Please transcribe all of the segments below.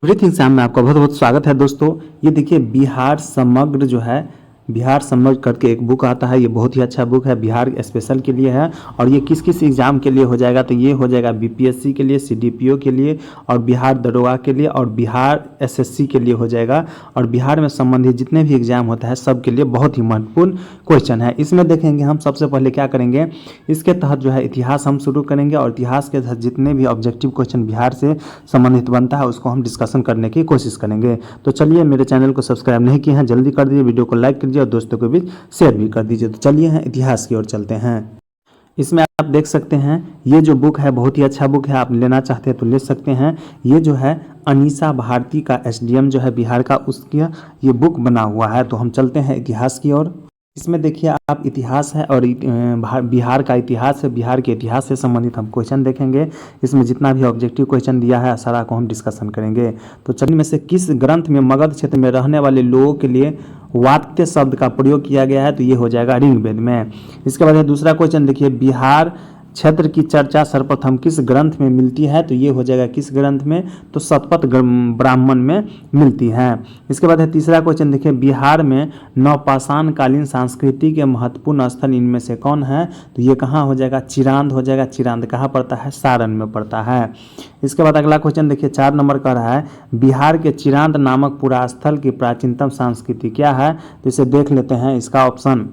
Everything Sam में आपका बहुत बहुत स्वागत है दोस्तों। ये देखिए बिहार समग्र जो है, बिहार समग्र करके एक बुक आता है। ये बहुत ही अच्छा बुक है, बिहार स्पेशल के लिए है। और ये किस किस एग्ज़ाम के लिए हो जाएगा, तो ये हो जाएगा बीपीएससी के लिए, सीडीपीओ के लिए, और बिहार दरोगा के लिए, और बिहार एसएससी के लिए हो जाएगा। और बिहार में संबंधित जितने भी एग्जाम होता है सब के लिए बहुत ही महत्वपूर्ण क्वेश्चन है। इसमें देखेंगे हम सबसे पहले क्या करेंगे, इसके तहत जो है इतिहास हम शुरू करेंगे, और इतिहास के तहत जितने भी ऑब्जेक्टिव क्वेश्चन बिहार से संबंधित बनता है उसको हम डिस्कशन करने की कोशिश करेंगे। तो चलिए, मेरे चैनल को सब्सक्राइब नहीं किए हैं जल्दी कर दीजिए, वीडियो को लाइक कीजिए और दोस्तों के बीच शेयर भी कर दीजिए। तो चलिए हैं इतिहास की ओर चलते हैं। इसमें आप देख सकते हैं ये जो बुक है बहुत ही अच्छा बुक है, आप लेना चाहते हैं तो ले सकते हैं। ये जो है अनीसा भारती का एसडीएम जो है बिहार का, उसकी ये बुक बना हुआ है। तो हम चलते हैं इतिहास की ओर। इसमें देखिए आप इतिहास है और बिहार का इतिहास है, बिहार के इतिहास से संबंधित हम क्वेश्चन देखेंगे। इसमें जितना भी ऑब्जेक्टिव क्वेश्चन दिया है सारा को हम डिस्कशन करेंगे। तो चलिए, में से किस ग्रंथ में मगध क्षेत्र में रहने वाले लोगों के लिए वात्य शब्द का प्रयोग किया गया है, तो ये हो जाएगा ऋग्वेद में। इसके बाद दूसरा क्वेश्चन देखिए, बिहार क्षेत्र की चर्चा सर्वप्रथम किस ग्रंथ में मिलती है, तो ये हो जाएगा किस ग्रंथ में, तो शतपथ ब्राह्मण में मिलती है। इसके बाद है तीसरा क्वेश्चन देखिए, बिहार में नवपाषाण कालीन संस्कृति के महत्वपूर्ण स्थल इनमें से कौन है, तो ये कहाँ हो जाएगा, चिरांद हो जाएगा। चिरांद कहाँ पड़ता है, सारण में पड़ता है। इसके बाद अगला क्वेश्चन देखिए 4 नंबर का रहा है, बिहार के चिरांद नामक पुरास्थल की प्राचीनतम संस्कृति क्या है, तो इसे देख लेते हैं इसका ऑप्शन।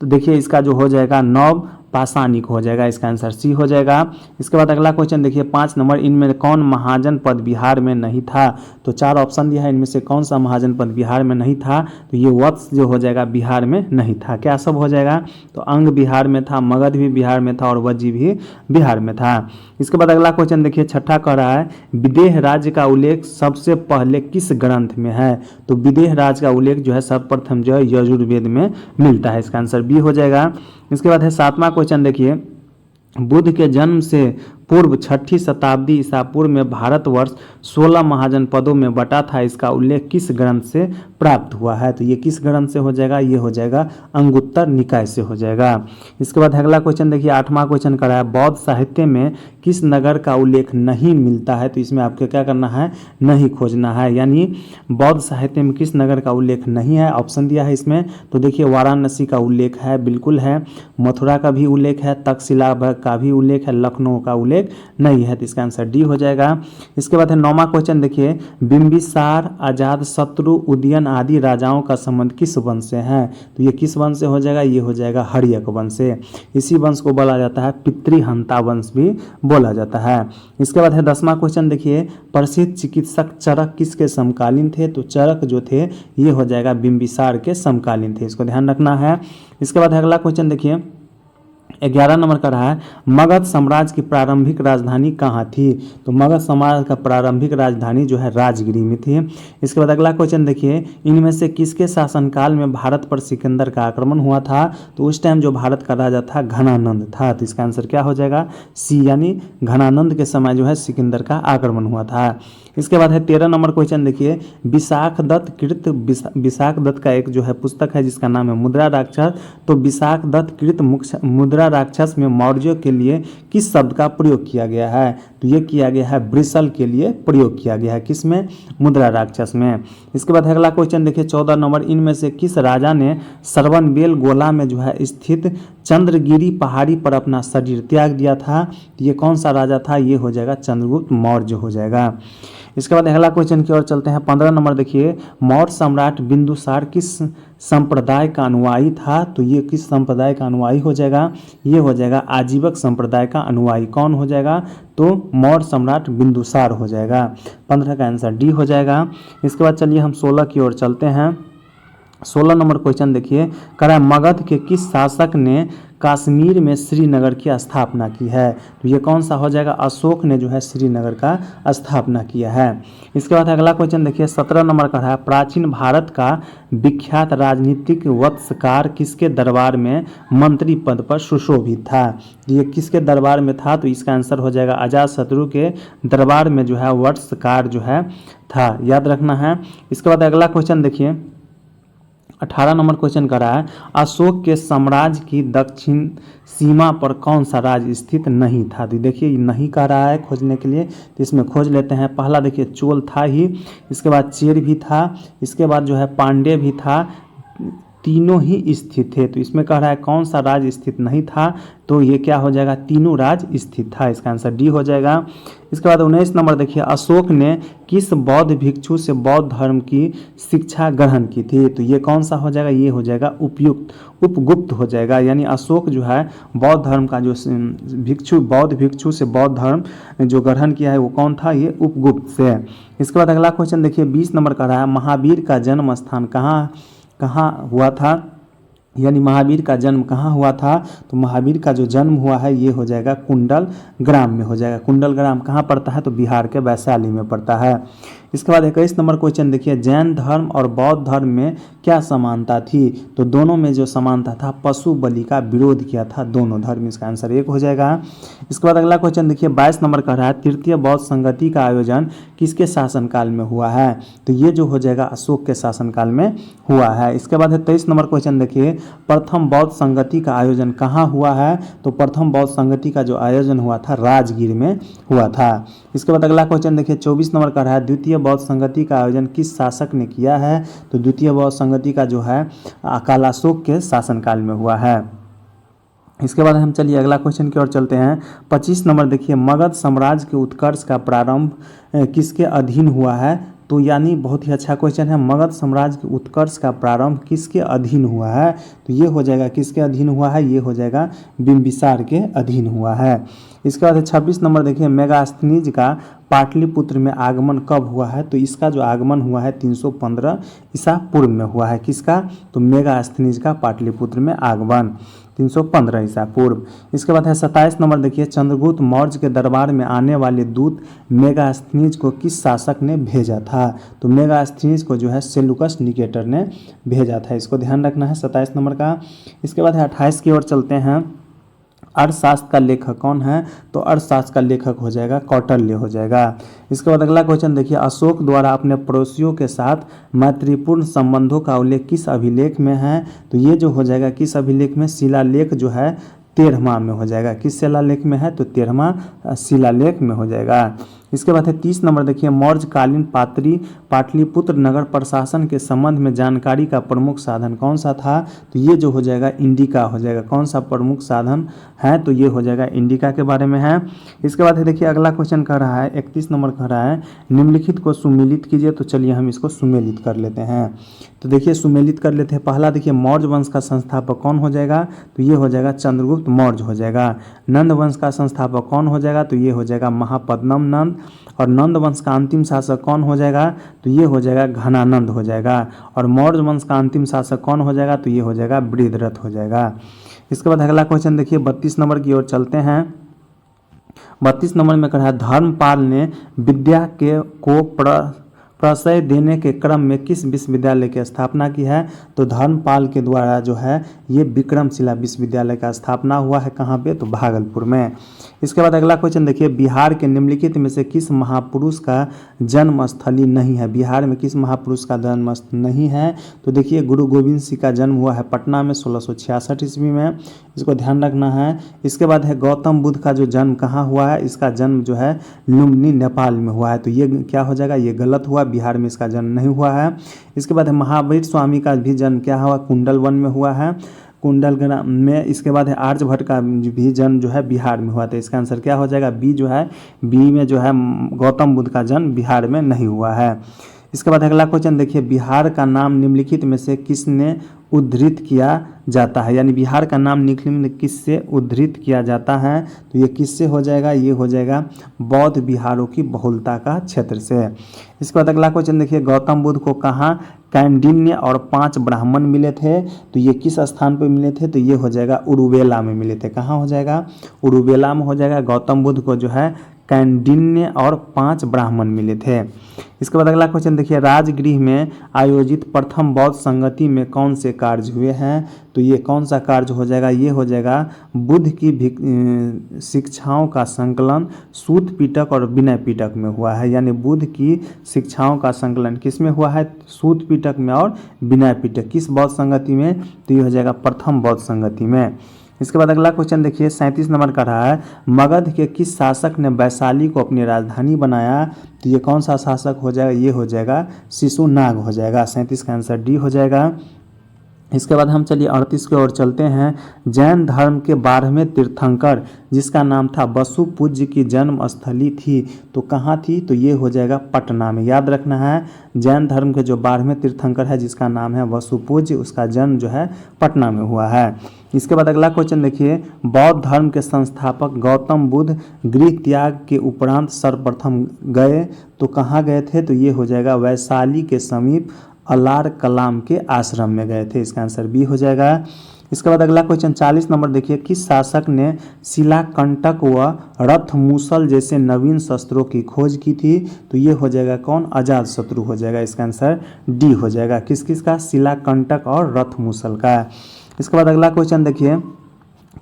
तो देखिए इसका जो हो जाएगा नव पाषाणिक हो जाएगा, इसका आंसर सी हो जाएगा। इसके बाद अगला क्वेश्चन देखिए 5 नंबर, इनमें कौन महाजन पद बिहार में नहीं था, तो 4 ऑप्शन दिया है, इनमें से कौन सा महाजन पद बिहार में नहीं था, तो ये वत्स जो हो जाएगा बिहार में नहीं था। क्या सब हो जाएगा, तो अंग बिहार में था, मगध भी बिहार में था, और वज्जी भी बिहार में था। इसके बाद अगला क्वेश्चन देखिए 6ठा कह रहा है, विदेह राज्य का उल्लेख सबसे पहले किस ग्रंथ में है, तो विदेह राज्य का उल्लेख जो है सर्वप्रथम जो है यजुर्वेद में मिलता है, इसका आंसर बी हो जाएगा। इसके बाद है 7वां क्वेश्चन देखिए, बुद्ध के जन्म से पूर्व 6ठी शताब्दी ईसा पूर्व में भारतवर्ष 16 महाजन पदों में बटा था, इसका उल्लेख किस ग्रंथ से प्राप्त हुआ है, तो ये किस ग्रंथ से हो जाएगा, ये हो जाएगा अंगुत्तर निकाय से हो जाएगा। इसके बाद अगला क्वेश्चन देखिए 8वां क्वेश्चन करा है, बौद्ध साहित्य में किस नगर का उल्लेख नहीं मिलता है, तो इसमें आपको क्या करना है, नहीं खोजना है। यानी बौद्ध साहित्य में किस नगर का उल्लेख नहीं है, ऑप्शन दिया है इसमें, तो देखिए वाराणसी का उल्लेख है, बिल्कुल है, मथुरा का भी उल्लेख है, तक्षशिला का भी उल्लेख है, लखनऊ का उल्लेख नहीं है, तो इसका आंसर डी हो जाएगा। इसके बाद है 9वां क्वेश्चन देखिए, बिंबिसार, अजात शत्रु, उदयन आदि राजाओं का संबंध किस वंश से है, तो ये किस वंश से हो जाएगा, ये हो जाएगा हर्यक वंश से। इसी वंश को बोला जाता है पितृहंता वंश भी बोला जाता है। इसके बाद है 10वां क्वेश्चन देखिए, प्रसिद्ध चिकित्सक चरक किसके समकालीन थे, तो चरक जो थे ये हो जाएगा बिंबिसार के समकालीन थे, इसको ध्यान रखना है। इसके बाद अगला क्वेश्चन देखिए 11 नंबर का रहा है, मगध साम्राज्य की प्रारंभिक राजधानी कहाँ थी, तो मगध साम्राज्य का प्रारंभिक राजधानी जो है राजगिरी में थी। इसके बाद अगला क्वेश्चन देखिए, इनमें से किसके शासनकाल में भारत पर सिकंदर का आक्रमण हुआ था, तो उस टाइम जो भारत का राजा था घनानंद था, तो इसका आंसर क्या हो जाएगा, सी, यानी घनानंद के समय जो है सिकंदर का आक्रमण हुआ था। इसके बाद है 13 नंबर क्वेश्चन देखिए, विशाख दत्त कृत, विशाख दत्त का एक जो है पुस्तक है जिसका नाम है मुद्रा राक्षस, तो विशाख दत्त कृत मुद्रा राक्षस में मौर्यों के लिए किस शब्द का प्रयोग किया गया है, तो ये किया गया है ब्रिसल के लिए प्रयोग किया गया है, किसमें, मुद्रा राक्षस में। इसके बाद अगला क्वेश्चन देखिए 14 नंबर, इनमें से किस राजा ने श्रवणबेल गोला में जो है स्थित चंद्रगिरी पहाड़ी पर अपना शरीर त्याग दिया था, तो ये कौन सा राजा था, ये हो जाएगा चंद्रगुप्त मौर्य हो जाएगा। इसके बाद अगला क्वेश्चन की ओर चलते हैं 15 नंबर देखिए, मौर्य सम्राट बिंदुसार किस संप्रदाय का अनुयायी था, तो ये किस संप्रदाय का अनुयायी हो जाएगा, ये हो जाएगा आजीवक संप्रदाय का अनुयायी। कौन हो जाएगा, तो मौर्य सम्राट बिंदुसार हो जाएगा। 15 का आंसर डी हो जाएगा। इसके बाद चलिए हम 16 की ओर चलते हैं। 16 नंबर क्वेश्चन देखिए, करा मगध के किस शासक ने कश्मीर में श्रीनगर की स्थापना की है, तो ये कौन सा हो जाएगा, अशोक ने जो है श्रीनगर का स्थापना किया है। इसके बाद अगला क्वेश्चन देखिए 17 नंबर का है, प्राचीन भारत का विख्यात राजनीतिक वत्सकार किसके दरबार में मंत्री पद पर सुशोभित था, ये किसके दरबार में था, तो इसका आंसर हो जाएगा अजातशत्रु के दरबार में जो है वत्सकार जो है था, याद रखना है। इसके बाद अगला क्वेश्चन देखिए 18 नंबर क्वेश्चन कर रहा है, अशोक के साम्राज्य की दक्षिण सीमा पर कौन सा राज्य स्थित नहीं था। तो देखिए ये नहीं कह रहा है खोजने के लिए, तो इसमें खोज लेते हैं। पहला देखिए चोल था ही, इसके बाद चेर भी था, इसके बाद जो है पांड्य भी था, तीनों ही स्थित थे। तो इसमें कह रहा है कौन सा राज्य स्थित नहीं था, तो ये क्या हो जाएगा, तीनों राज्य स्थित था। इसका आंसर डी हो जाएगा। इसके बाद 19 नंबर देखिए, अशोक ने किस बौद्ध भिक्षु से बौद्ध धर्म की शिक्षा ग्रहण की थी। तो ये कौन सा हो जाएगा, ये हो जाएगा उपगुप्त हो जाएगा। यानी अशोक जो है बौद्ध धर्म का जो बौद्ध भिक्षु से बौद्ध धर्म जो ग्रहण किया है वो कौन था, ये उपगुप्त से। इसके बाद अगला क्वेश्चन देखिए 20 नंबर का रहा है, महावीर का जन्म स्थान कहाँ हुआ था, यानी महावीर का जन्म कहाँ हुआ था। तो महावीर का जो जन्म हुआ है ये हो जाएगा कुंडल ग्राम में हो जाएगा। कुंडल ग्राम कहाँ पड़ता है, तो बिहार के वैशाली में पड़ता है। इसके बाद 21 नंबर क्वेश्चन देखिए, जैन धर्म और बौद्ध धर्म में क्या समानता थी। तो दोनों में जो समानता था, पशु बलि का विरोध किया था दोनों धर्म। इसका आंसर 1 हो जाएगा। इसके बाद अगला क्वेश्चन देखिए 22 नंबर का रहा है, तृतीय बौद्ध संगति का आयोजन किसके शासनकाल में हुआ है। तो ये जो हो जाएगा अशोक के शासनकाल में हुआ है। इसके बाद 23 नंबर क्वेश्चन देखिए, प्रथम बौद्ध संगति का आयोजन कहाँ हुआ है। तो प्रथम बौद्ध संगति का जो आयोजन हुआ था राजगीर में हुआ था। इसके बाद अगला क्वेश्चन देखिए 24 नंबर का रहा है, द्वितीय बौद्ध संगति का आयोजन किस शासक ने किया है। तो द्वितीय बौद्ध संगति का जो है अकाल अशोक के शासनकाल में हुआ है। इसके बाद हम चलिए अगला क्वेश्चन की ओर चलते हैं। 25 नंबर देखिए, मगध साम्राज्य के उत्कर्ष का प्रारंभ किसके अधीन हुआ है। तो यानी बहुत ही अच्छा क्वेश्चन है, मगध साम्राज्य के उत्कर्ष का प्रारंभ किसके अधीन हुआ है। तो ये हो जाएगा किसके अधीन हुआ है, ये हो जाएगा बिंबिसार के अधीन हुआ है। इसके बाद 26 नंबर देखिए, मेगास्थनीज का पाटलिपुत्र में आगमन कब हुआ है। तो इसका जो आगमन हुआ है 315 ईसा पूर्व में हुआ है। किसका, तो मेगास्थनीज का पाटलिपुत्र में आगमन 315 ईसा पूर्व। इसके बाद है 27 नंबर देखिए, चंद्रगुप्त मौर्य के दरबार में आने वाले दूत मेगास्थनीज को किस शासक ने भेजा था। तो मेगास्थनीज को जो है सेलुकस निकेटर ने भेजा था। इसको ध्यान रखना है 27 नंबर का। इसके बाद है 28 की ओर चलते हैं। अर्थशास्त्र का लेखक कौन है। तो अर्थशास्त्र का लेखक हो जाएगा कौटिल्य हो जाएगा। इसके बाद अगला क्वेश्चन देखिए, अशोक द्वारा अपने पड़ोसियों के साथ मैत्रीपूर्ण संबंधों का उल्लेख किस अभिलेख में है। तो ये जो हो जाएगा किस अभिलेख में, शिलालेख जो है 13वां में हो जाएगा। किस शिलालेख में है, तो 13वां शिलालेख में हो जाएगा। इसके बाद है 30 नंबर देखिए, मौर्यकालीन पाटलिपुत्र नगर प्रशासन के संबंध में जानकारी का प्रमुख साधन कौन सा था। तो ये जो हो जाएगा इंडिका हो जाएगा। कौन सा प्रमुख साधन है, तो ये हो जाएगा इंडिका के बारे में है। इसके बाद है देखिए अगला क्वेश्चन कह रहा है 31 नंबर कह रहा है, निम्नलिखित को सुमेलित कीजिए। तो चलिए हम इसको सुमेलित कर लेते हैं। तो देखिए सुमेलित कर लेते हैं। पहला देखिए, मौर्य वंश का संस्थापक कौन हो जाएगा। तो ये हो जाएगा चंद्रगुप्त मौर्य हो जाएगा। नंद वंश का संस्थापक कौन हो जाएगा। तो ये हो जाएगा महापद्मम नंद। और नंद वंश का अंतिम शासक कौन हो जाएगा। तो ये हो जाएगा घनानंद हो जाएगा। और मौर्य वंश का अंतिम शासक कौन हो जाएगा। तो ये हो जाएगा बृहद्रथ हो जाएगा। इसके बाद अगला क्वेश्चन देखिए 32 नंबर की ओर चलते हैं। 32 नंबर में कहा है, धर्मपाल ने विद्या को प्रशय देने के क्रम में किस विश्वविद्यालय की स्थापना की है। तो धर्मपाल के द्वारा जो है ये विक्रमशिला विश्वविद्यालय का स्थापना हुआ है। कहाँ पे, तो भागलपुर में। इसके बाद अगला क्वेश्चन देखिए, बिहार के निम्नलिखित में से किस महापुरुष का जन्म स्थली नहीं है। बिहार में किस महापुरुष का जन्म स्थल नहीं है। तो देखिए गुरु गोविंद सिंह का जन्म हुआ है पटना में 1666 ईस्वी में। इसको ध्यान रखना है। इसके बाद है गौतम बुद्ध का जो जन्म कहाँ हुआ है। इसका जन्म जो है लुम्बिनी नेपाल में हुआ है। तो ये क्या हो जाएगा, ये गलत हुआ, बिहार में इसका जन्म नहीं हुआ है। इसके बाद है महावीर स्वामी का भी जन्म क्या हुआ, कुंडल वन में हुआ है, कुंडल ग्राम में। इसके बाद है आर्यभट्ट का भी जन्म जो है बिहार में हुआ था। इसका आंसर क्या हो जाएगा, बी जो है, बी में जो है गौतम बुद्ध का जन्म बिहार में नहीं हुआ है। इसके बाद अगला क्वेश्चन देखिए, बिहार का नाम निम्नलिखित में से किसने उद्धृत किया जाता है। यानी बिहार का नाम निम्नलिखित में किससे उद्धृत किया जाता है। तो ये किससे हो जाएगा, ये हो जाएगा बौद्ध बिहारों की बहुलता का क्षेत्र से। इसके बाद अगला क्वेश्चन देखिए, गौतम बुद्ध को कहाँ कैंडिन्य और 5 ब्राह्मण मिले थे। तो ये किस स्थान पर मिले थे। तो ये हो जाएगा उरुवेला में मिले थे। कहाँ हो जाएगा, उरुवेला में हो जाएगा। गौतम बुद्ध को जो है कैंडिन्य और 5 ब्राह्मण मिले थे। इसके बाद अगला क्वेश्चन देखिए, राजगृह में आयोजित प्रथम बौद्ध संगति में कौन से कार्य हुए हैं? तो ये कौन सा कार्य हो जाएगा? ये हो जाएगा बुद्ध की शिक्षाओं का संकलन सूत पिटक और विनय पिटक में हुआ है। यानी बुद्ध की शिक्षाओं का संकलन किस में हुआ है? सूत पिटक में और विनय पिटक। किस बौद्ध संगति में? तो ये हो जाएगा प्रथम बौद्ध संगति में। इसके बाद अगला क्वेश्चन देखिए 37 नंबर का रहा है, मगध के किस शासक ने वैशाली को अपनी राजधानी बनाया? तो ये कौन सा शासक हो जाएगा? ये हो जाएगा शिशुनाग हो जाएगा। 37 का आंसर डी हो जाएगा। इसके बाद हम चलिए 38 की ओर चलते हैं। जैन धर्म के 12वें तीर्थंकर जिसका नाम था वसु पूज्य की जन्म स्थली थी, तो कहाँ थी? तो ये हो जाएगा पटना में। याद रखना है, जैन धर्म के जो 12वें तीर्थंकर है जिसका नाम है वसु पूज्य, उसका जन्म जो है पटना में हुआ है। इसके बाद अगला क्वेश्चन देखिए, बौद्ध धर्म के संस्थापक गौतम बुद्ध गृह त्याग के उपरांत सर्वप्रथम गए, तो कहाँ गए थे? तो ये हो जाएगा वैशाली के समीप अलार कलाम के आश्रम में गए थे। इसका आंसर बी हो जाएगा। इसके बाद अगला क्वेश्चन 40 नंबर देखिए, किस शासक ने शिलाकंटक व रथ मूसल जैसे नवीन शस्त्रों की खोज की थी? तो ये हो जाएगा कौन? अजातशत्रु हो जाएगा। इसका आंसर डी हो जाएगा। किस किस का? शिलाकंटक और रथ मूसल का। इसके बाद अगला क्वेश्चन देखिए,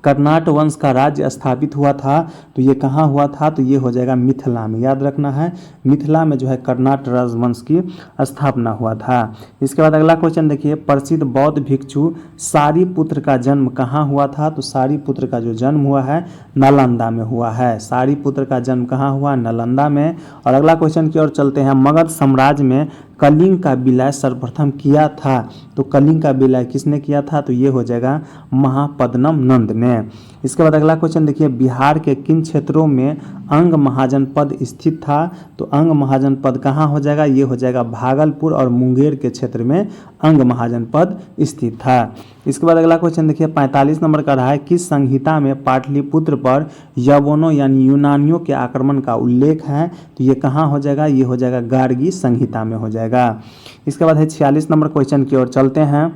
कर्नाट वंश का राज्य स्थापित हुआ था, तो ये कहाँ हुआ था? तो ये हो जाएगा मिथिला में। याद रखना है, मिथिला में जो है कर्नाट राजवंश की स्थापना हुआ था। इसके बाद अगला क्वेश्चन देखिए, प्रसिद्ध बौद्ध भिक्षु सारिपुत्र का जन्म कहाँ हुआ था? तो सारिपुत्र का जो जन्म हुआ है नालंदा में हुआ है। सारिपुत्र का जन्म कहाँ हुआ? नालंदा में। और अगला क्वेश्चन की ओर चलते हैं, मगध साम्राज्य में कलिंग का विलय सर्वप्रथम किया था, तो कलिंग का विलय किसने किया था? तो ये हो जाएगा महापद्मनम नंद ने। इसके बाद अगला क्वेश्चन देखिए, बिहार के किन क्षेत्रों में अंग महाजनपद स्थित था? तो अंग महाजनपद कहाँ हो जाएगा? ये हो जाएगा भागलपुर और मुंगेर के क्षेत्र में अंग महाजनपद स्थित था। इसके बाद अगला क्वेश्चन देखिए 45 नंबर का रहा है, किस संहिता में पाटलिपुत्र पर यवनों यानी यूनानियों के आक्रमण का उल्लेख है? तो ये कहाँ हो जाएगा? ये हो जाएगा गार्गी संहिता में हो जाएगा। इसके बाद है 46 नंबर क्वेश्चन की ओर चलते हैं।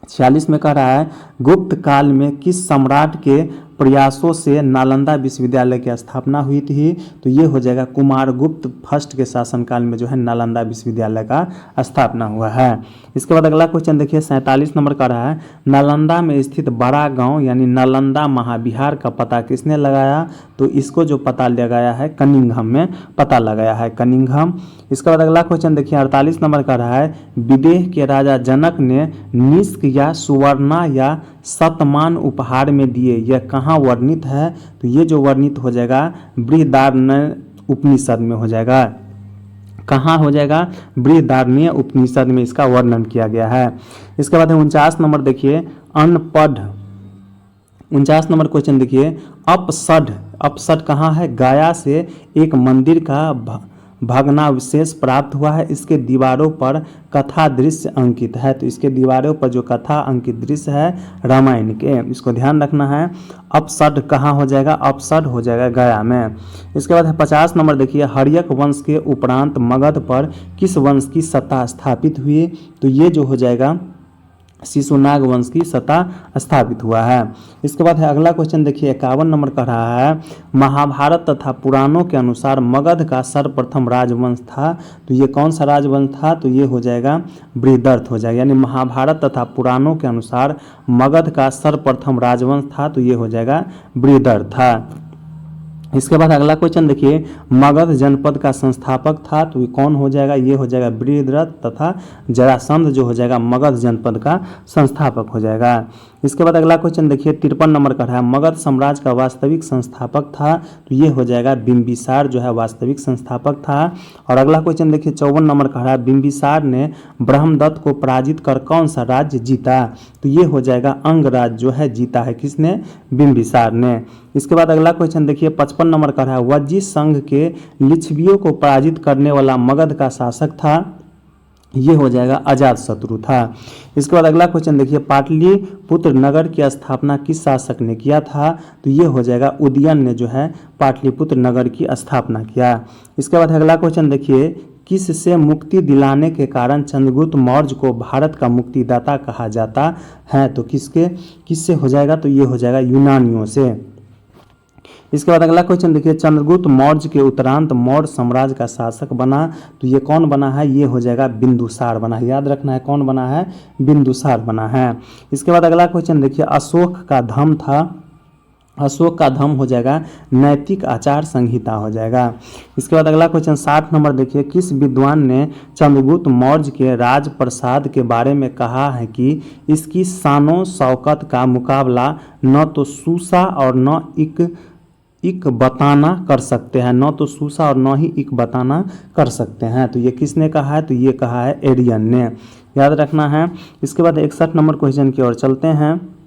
46 में कह रहा है, गुप्त काल में किस सम्राट के प्रयासों से नालंदा विश्वविद्यालय की स्थापना हुई थी? तो ये हो जाएगा कुमारगुप्त फर्स्ट के शासनकाल में जो है नालंदा विश्वविद्यालय का स्थापना हुआ है। इसके बाद अगला क्वेश्चन देखिए 47 नंबर का रहा है, नालंदा में स्थित बड़ा गांव यानी नालंदा महाविहार का पता किसने लगाया? तो इसको जो पता लगाया है कनिंघम में पता लगाया है, कनिंघम। इसके बाद अगला क्वेश्चन देखिए 48 नंबर का रहा है, विदेह के राजा जनक ने निष्क या सुवर्णा या शतमान उपहार में दिए, यह कहाँ वर्णित है? तो ये जो वर्णित हो जाएगा बृहदारण्य उपनिषद में हो जाएगा। कहाँ हो जाएगा? बृहदारण्य उपनिषद में इसका वर्णन किया गया है। इसके बाद 49 नंबर देखिए, अनपढ़ 49 नंबर क्वेश्चन देखिए, अपसढ़ अपसढ़ कहाँ है? गया से एक मंदिर का भग्नावशेष प्राप्त हुआ है, इसके दीवारों पर कथा दृश्य अंकित है, तो इसके दीवारों पर जो कथा अंकित दृश्य है रामायण के, इसको ध्यान रखना है। अपसढ़ कहाँ हो जाएगा? अपसढ़ हो जाएगा गया में। इसके बाद 50 नंबर देखिए, हर्यक वंश के उपरांत मगध पर किस वंश की सत्ता स्थापित हुई? तो ये जो हो जाएगा शिशुनाग वंश की सत्ता स्थापित हुआ है। इसके बाद है अगला क्वेश्चन देखिए 51 नंबर का रहा है, महाभारत तथा पुराणों के अनुसार मगध का सर्वप्रथम राजवंश था, तो ये कौन सा राजवंश था? तो ये हो जाएगा बृहदर्थ हो जाएगा। यानी महाभारत तथा पुराणों के अनुसार मगध का सर्वप्रथम राजवंश था, तो ये हो जाएगा बृहदर्थ था। इसके बाद अगला क्वेश्चन देखिए, मगध जनपद का संस्थापक था, तो ये कौन हो जाएगा? ये हो जाएगा बृहद्रथ तथा जरासंध जो हो जाएगा मगध जनपद का संस्थापक हो जाएगा। इसके बाद अगला क्वेश्चन देखिए 53 नंबर का है, मगध साम्राज्य का वास्तविक संस्थापक था, तो ये हो जाएगा बिंबिसार जो है वास्तविक संस्थापक था। और अगला क्वेश्चन देखिए 54 नंबर का है, बिंबिसार ने ब्रह्मदत्त को पराजित कर कौन सा राज्य जीता? तो ये हो जाएगा अंगराज जो है जीता है, किसने? बिंबिसार ने। इसके बाद अगला क्वेश्चन देखिए 55 नंबर का है, वज्जी संघ के लिच्छवियों को पराजित करने वाला मगध का शासक था, ये हो जाएगा अजातशत्रु था। इसके बाद अगला क्वेश्चन देखिए, पाटलिपुत्र नगर की स्थापना किस शासक ने किया था? तो ये हो जाएगा उदयन ने जो है पाटलिपुत्र नगर की स्थापना किया। इसके बाद अगला क्वेश्चन देखिए, किस से मुक्ति दिलाने के कारण चंद्रगुप्त मौर्य को भारत का मुक्तिदाता कहा जाता है? तो किससे हो जाएगा? तो ये हो जाएगा यूनानियों से। इसके बाद अगला क्वेश्चन देखिए, चंद्रगुप्त मौर्य के उत्तरांत मौर्य साम्राज्य का शासक बना, तो ये कौन बना है, ये हो जाएगा बिंदुसार बना है। याद रखना है कौन बना है, बिंदुसार बना है। इसके बाद अगला क्वेश्चन देखिए, अशोक का धर्म था, अशोक का धर्म हो जाएगा नैतिक आचार संहिता हो जाएगा। इसके बाद अगला क्वेश्चन 60 नंबर देखिए, किस विद्वान ने चंद्रगुप्त मौर्य के राजप्रसाद के बारे में कहा है कि इसकी शानो शौकत का मुकाबला न तो सूसा और न इक बताना कर सकते हैं, न तो सूसा और न ही इक बताना कर सकते हैं। तो ये किसने कहा है, तो ये कहा है एरियन ने। याद रखना है। इसके बाद 61 नंबर क्वेश्चन की ओर चलते हैं।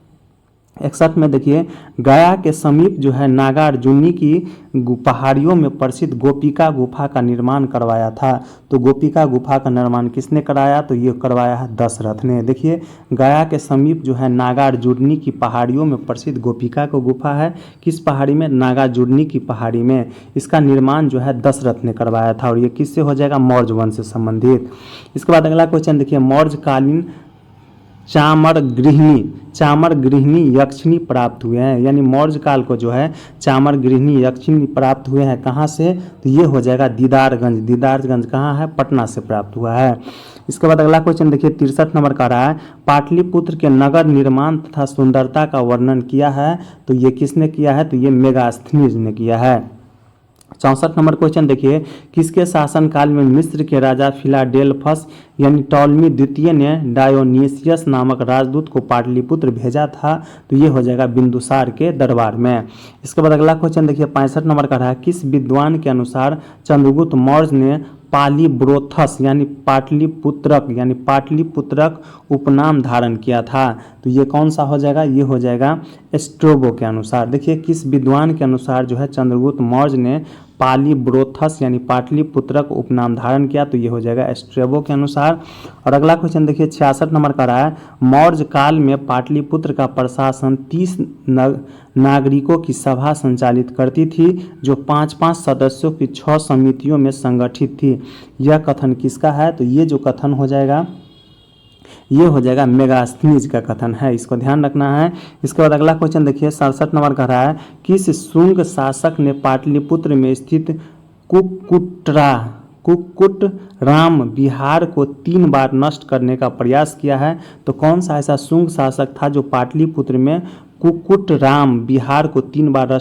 61 में देखिए, गया के समीप जो है नागार्जुनी की पहाड़ियों में प्रसिद्ध गोपिका गुफा का निर्माण करवाया था। तो गोपिका गुफा का निर्माण किसने कराया, तो ये करवाया है दशरथ ने। देखिए, गया के समीप जो है नागार्जुनी की पहाड़ियों में प्रसिद्ध गोपिका को गुफा है, किस पहाड़ी में, नागार्जुनी की पहाड़ी में। इसका निर्माण जो है दशरथ ने करवाया था और ये किससे हो जाएगा, मौर्य वंश से संबंधित। इसके बाद अगला क्वेश्चन देखिए, मौर्यकालीन चामर गृहिणी यक्षिणी प्राप्त हुए हैं, यानी मौर्य काल को जो है चामर गृहिणी यक्षिणी प्राप्त हुए हैं कहाँ से, तो ये हो जाएगा दीदारगंज कहाँ है, पटना से प्राप्त हुआ है। इसके बाद अगला क्वेश्चन देखिए 63 नंबर का रहा है, पाटलिपुत्र के नगर निर्माण तथा सुंदरता का वर्णन किया है, तो ये किसने किया है, तो ये मेगास्थनीज ने किया है। 64 नंबर क्वेश्चन देखिए, किसके शासनकाल में मिस्र के राजा फिलाडेल्फस यानी टॉलमी द्वितीय ने डायोनीसियस नामक राजदूत को पाटलिपुत्र भेजा था, तो ये हो जाएगा बिंदुसार के दरबार में। इसके बाद अगला क्वेश्चन देखिए 65 नंबर का रहा, किस विद्वान के अनुसार चंद्रगुप्त मौर्य ने पालीब्रोथस यानी पाटलिपुत्रक उपनाम धारण किया था, तो ये कौन सा हो जाएगा, ये हो जाएगा स्ट्रोबो के अनुसार। देखिए, किस विद्वान के अनुसार जो है चंद्रगुप्त मौर्य ने पालीब्रोथस यानी पाटलिपुत्रक उपनाम धारण किया, तो ये हो जाएगा स्ट्रेबो के अनुसार। और अगला क्वेश्चन देखिए 66 नंबर का रहा है, मौर्य काल में पाटलिपुत्र का प्रशासन 30 नागरिकों की सभा संचालित करती थी, जो 5-5 सदस्यों की 6 समितियों में संगठित थी। यह कथन किसका है, तो ये जो कथन हो जाएगा ये हो जाएगा मेगास्थनीज का कथन है, इसको ध्यान रखना है। इसके बाद अगला क्वेश्चन देखिए 67 नंबर का रहा है, किस शुंग शासक ने पाटलिपुत्र में स्थित कुक्कुट राम विहार को 3 बार नष्ट करने का प्रयास किया है, तो कौन सा ऐसा शुंग शासक था जो पाटलिपुत्र में कुक्कुट राम विहार को 3 बार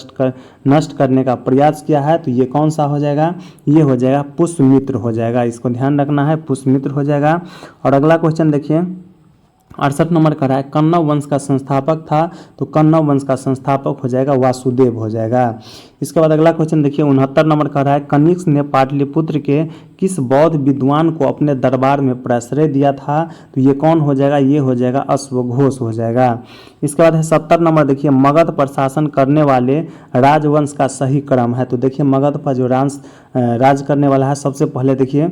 नष्ट करने का प्रयास किया है, तो ये कौन सा हो जाएगा, ये हो जाएगा पुष्यमित्र हो जाएगा, इसको ध्यान रखना है, पुष्यमित्र हो जाएगा। और अगला क्वेश्चन देखिए 68 नंबर का है, कन्नव वंश का संस्थापक था, तो कन्नव वंश का संस्थापक हो जाएगा वासुदेव हो जाएगा। इसके बाद अगला क्वेश्चन देखिए 69 नंबर का है, कनिष्क ने पाटलिपुत्र के किस बौद्ध विद्वान को अपने दरबार में प्रश्रय दिया था, तो ये कौन हो जाएगा, ये हो जाएगा अश्वघोष हो जाएगा। इसके बाद है 70 नंबर देखिए, मगध पर शासन करने वाले राजवंश का सही क्रम है, तो देखिए मगध पर जो राज करने वाला है, सबसे पहले देखिए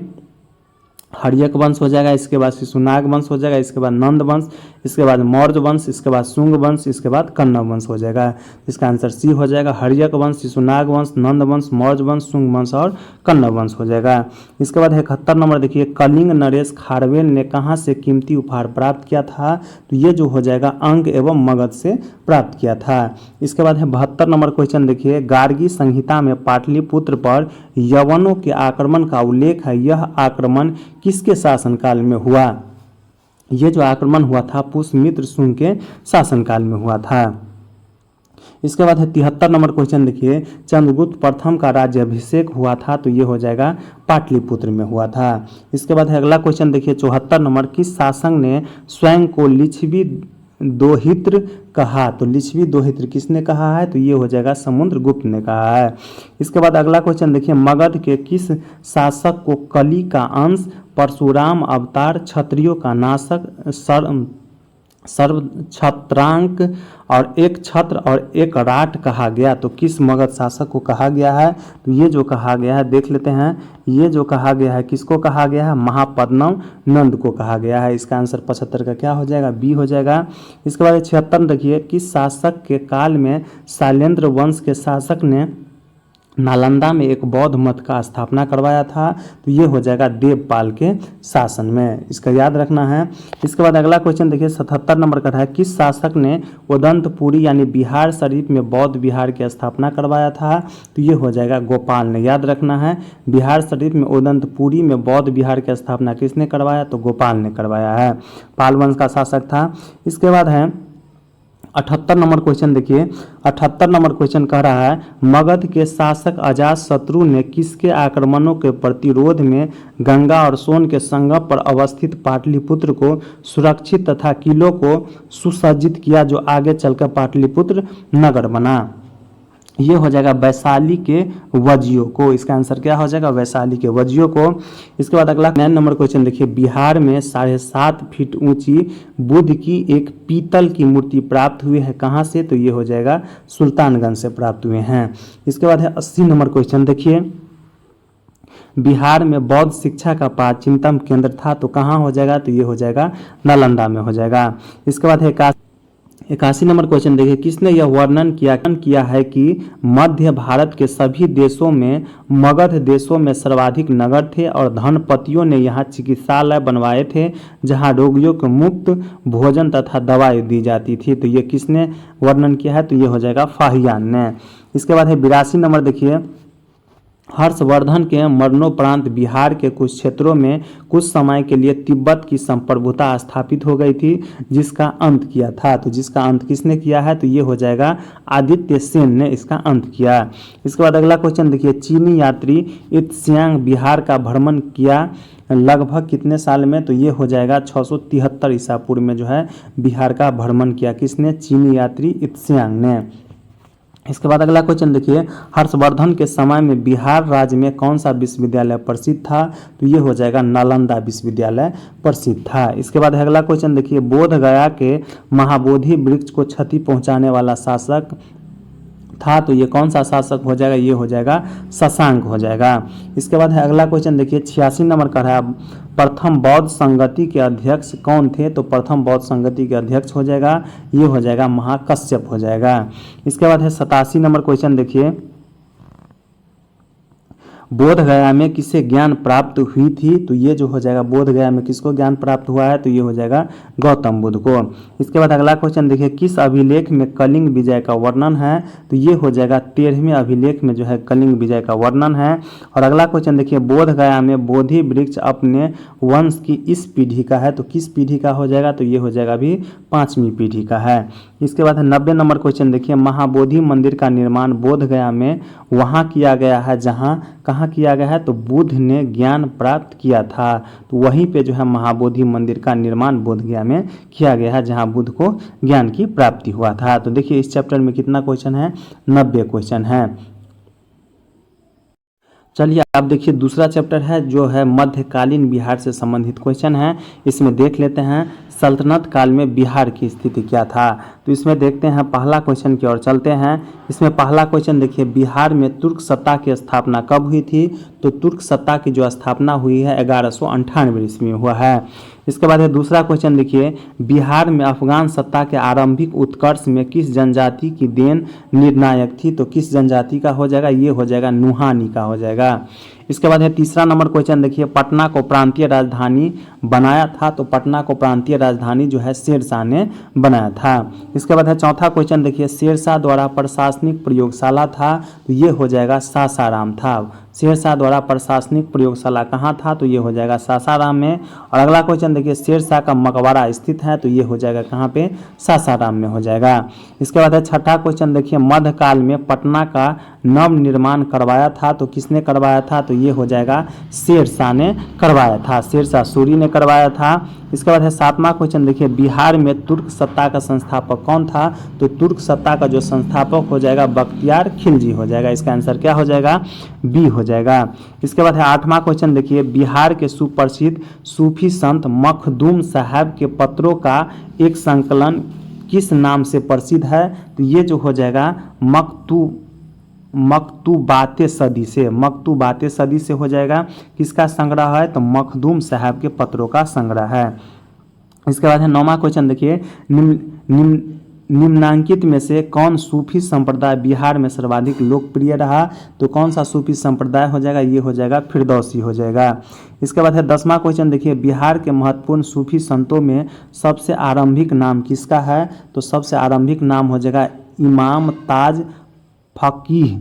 हर्यक वंश हो जाएगा, इसके बाद शिशुनाग वंश हो जाएगा, इसके बाद नंद वंश, इसके बाद मौर्य वंश, इसके बाद शुंग वंश, इसके बाद कन्नव वंश हो जाएगा। इसका आंसर सी हो जाएगा, हर्यक वंश, शिशुनाग वंश, नंद वंश, मौर्य वंश, शुंग वंश और कन्नव वंश हो जाएगा। इसके बाद 71 नंबर देखिए, कलिंग नरेश खारवेल ने कहाँ से कीमती उपहार प्राप्त किया था, तो ये जो हो जाएगा अंग एवं मगध से प्राप्त किया था। इसके बाद है 72 नंबर क्वेश्चन देखिए, गार्गी संहिता में पाटलिपुत्र पर यवनों के आक्रमण का उल्लेख है, यह आक्रमण किसके शासनकाल में हुआ, ये जो आक्रमण हुआ था पुष्यमित्र शुंग के शासनकाल में हुआ था। इसके बाद है 73 नंबर क्वेश्चन देखिए, चंद्रगुप्त प्रथम का राज्याभिषेक हुआ था, तो ये हो जाएगा पाटलिपुत्र में हुआ था। इसके बाद है अगला क्वेश्चन देखिए 74 नंबर, किस शासक ने स्वयं को लिच्छवी दोहित्र कहा, तो लिच्छवी दोहित्र किसने कहा है, तो ये हो जाएगा समुद्रगुप्त ने कहा है। इसके बाद अगला क्वेश्चन देखिए, मगध के किस शासक को कली का अंश, परशुराम अवतार, क्षत्रियों का नाशक, सर्व छत्रांक और एक छत्र और एक राट कहा गया, तो किस मगध शासक को कहा गया है, तो ये जो कहा गया है देख लेते हैं, ये जो कहा गया है किसको कहा गया है, महापद्मव नंद को कहा गया है। इसका आंसर 75 का क्या हो जाएगा, बी हो जाएगा। इसके बाद 76 देखिए, किस शासक के काल में शैलेंद्र वंश के शासक ने नालंदा में एक बौद्ध मठ का स्थापना करवाया था, तो ये हो जाएगा देवपाल के शासन में, इसका याद रखना है। इसके बाद अगला क्वेश्चन देखिए 77 नंबर का है, किस शासक ने उदंतपुरी यानी बिहार शरीफ में बौद्ध विहार की स्थापना करवाया था, तो ये हो जाएगा गोपाल ने, याद रखना है। बिहार शरीफ में उदंतपुरी में बौद्ध विहार की स्थापना किसने करवाया, तो गोपाल ने करवाया है, पाल वंश का शासक था। इसके बाद है 78 नंबर क्वेश्चन देखिए, 78 नंबर क्वेश्चन कह रहा है, मगध के शासक अजातशत्रु ने किसके आक्रमणों के प्रतिरोध में गंगा और सोन के संगम पर अवस्थित पाटलिपुत्र को सुरक्षित तथा किलों को सुसज्जित किया, जो आगे चलकर पाटलिपुत्र नगर बना, ये हो जाएगा वैशाली के वजियों को, इसका आंसर क्या हो जाएगा, वैशाली के वजियों को। इसके बाद अगला 9 नंबर क्वेश्चन देखिए, बिहार में 7.5 फीट ऊंची बुद्ध की एक पीतल की मूर्ति प्राप्त हुई है, कहाँ से, तो ये हो जाएगा सुल्तानगंज से प्राप्त हुए हैं। इसके बाद है 80 नंबर क्वेश्चन देखिए, बिहार में बौद्ध शिक्षा का प्राचीनतम केंद्र था, तो कहाँ हो जाएगा, तो ये हो जाएगा नालंदा में हो जाएगा। इसके बाद है 81 नंबर क्वेश्चन देखिए, किसने यह वर्णन किया है कि मध्य भारत के सभी देशों में मगध देशों में सर्वाधिक नगर थे और धनपतियों ने यहाँ चिकित्सालय बनवाए थे, जहाँ रोगियों को मुफ्त भोजन तथा दवाई दी जाती थी, तो ये किसने वर्णन किया है, तो ये हो जाएगा फाहियान ने। इसके बाद है 82 नंबर देखिए, हर्षवर्धन के मरणोपरांत बिहार के कुछ क्षेत्रों में कुछ समय के लिए तिब्बत की संप्रभुता स्थापित हो गई थी, जिसका अंत किया था, तो जिसका अंत किसने किया है, तो ये हो जाएगा आदित्य सेन ने इसका अंत किया। इसके बाद अगला क्वेश्चन देखिए, चीनी यात्री इत्स्यांग बिहार का भ्रमण किया लगभग कितने साल में, तो ये हो जाएगा 673 ईसा पूर्व में जो है बिहार का भ्रमण किया, किसने, चीनी यात्री इत्स्यांग ने। इसके बाद अगला क्वेश्चन देखिए, हर्षवर्धन के समय में बिहार राज्य में कौन सा विश्वविद्यालय प्रसिद्ध था, तो ये हो जाएगा नालंदा विश्वविद्यालय प्रसिद्ध था। इसके बाद अगला क्वेश्चन देखिए, बोध गया के महाबोधि वृक्ष को क्षति पहुंचाने वाला शासक था, तो ये कौन सा शासक हो जाएगा, ये हो जाएगा शशांक हो जाएगा। इसके बाद है अगला क्वेश्चन देखिए, 86 नंबर का है, प्रथम बौद्ध संगति के अध्यक्ष कौन थे, तो प्रथम बौद्ध संगति के अध्यक्ष हो जाएगा, ये हो जाएगा महाकश्यप हो जाएगा। इसके बाद है 87 नंबर क्वेश्चन देखिए, बोध गया में किसे ज्ञान प्राप्त हुई थी, तो ये जो हो जाएगा बोध गया में किसको ज्ञान प्राप्त हुआ है, तो ये हो जाएगा गौतम बुद्ध को। इसके बाद अगला क्वेश्चन देखिए, किस अभिलेख में कलिंग विजय का वर्णन है, तो ये हो जाएगा 13वें अभिलेख में जो है कलिंग विजय का वर्णन है। और अगला क्वेश्चन देखिए, बोध गया में बोधि वृक्ष अपने वंश की इस पीढ़ी का है, तो किस पीढ़ी का हो जाएगा, तो ये हो जाएगा अभी 5वीं पीढ़ी का है। इसके बाद 90 नंबर क्वेश्चन देखिए, महाबोधि मंदिर का निर्माण बोध गया में वहाँ किया गया है जहाँ, कहाँ किया गया है, तो बुद्ध ने ज्ञान प्राप्त किया था, तो वहीं पे जो है महाबोधि मंदिर का निर्माण बोध गया में किया गया है जहाँ बुद्ध को ज्ञान की प्राप्ति हुआ था। तो देखिए इस चैप्टर में कितना क्वेश्चन है, 90 क्वेश्चन है। चलिए आप देखिए दूसरा चैप्टर है जो है मध्यकालीन बिहार से संबंधित क्वेश्चन है, इसमें देख लेते हैं सल्तनत काल में बिहार की स्थिति क्या था। तो इसमें देखते हैं पहला क्वेश्चन की ओर चलते हैं। इसमें पहला क्वेश्चन देखिए, बिहार में तुर्क सत्ता की स्थापना कब हुई थी, तो तुर्क सत्ता की जो स्थापना हुई है 1198 ईस्वी में हुआ है। इसके बाद है दूसरा क्वेश्चन देखिए, बिहार में अफगान सत्ता के आरंभिक उत्कर्ष में किस जनजाति की देन निर्णायक थी, तो किस जनजाति का हो जाएगा, ये हो जाएगा नुहानी का हो जाएगा। इसके बाद है तीसरा नंबर क्वेश्चन देखिए, पटना को प्रांतीय राजधानी बनाया था, तो पटना को प्रांतीय राजधानी जो है शेरशाह ने बनाया था। इसके बाद है चौथा क्वेश्चन देखिए, शेरशाह द्वारा प्रशासनिक प्रयोगशाला था, तो ये हो जाएगा सासाराम था। शेरशाह द्वारा प्रशासनिक प्रयोगशाला कहाँ था, तो ये हो जाएगा सासाराम में। और अगला क्वेश्चन देखिए, शेरशाह का मकबरा स्थित है, तो ये हो जाएगा कहाँ पे, सासाराम में हो जाएगा। इसके बाद है छठा क्वेश्चन देखिए, मध्यकाल में पटना का नव निर्माण करवाया था, तो किसने करवाया था, तो ये हो जाएगा शेरशाह ने करवाया था, शेरशाह सूरी ने करवाया था। इसके बाद है सातवां क्वेश्चन देखिए, बिहार में तुर्क सत्ता का संस्थापक कौन था, तो तुर्क सत्ता का जो संस्थापक हो जाएगा बख्तियार खिलजी हो जाएगा। इसका आंसर क्या हो जाएगा, बी हो जाएगा। इसके बाद है आठवां क्वेश्चन देखिए, बिहार के सुप्रसिद्ध सूफी संत मखदूम साहब के पत्रों का एक संकलन किस नाम से प्रसिद्ध है, तो ये जो हो जाएगा मकतूबाते सदी से हो जाएगा। किसका संग्रह है, तो मखदूम साहब के पत्रों का संग्रह है। इसके बाद है नौवां क्वेश्चन देखिए, निम्नांकित में से कौन सूफी संप्रदाय बिहार में सर्वाधिक लोकप्रिय रहा? तो कौन सा सूफी संप्रदाय हो जाएगा? ये हो जाएगा फिरदौसी हो जाएगा। इसके बाद है 10वां क्वेश्चन देखिए, बिहार के महत्वपूर्ण सूफी संतों में सबसे आरंभिक नाम किसका है? तो सबसे आरंभिक नाम हो जाएगा इमाम ताज फकीह,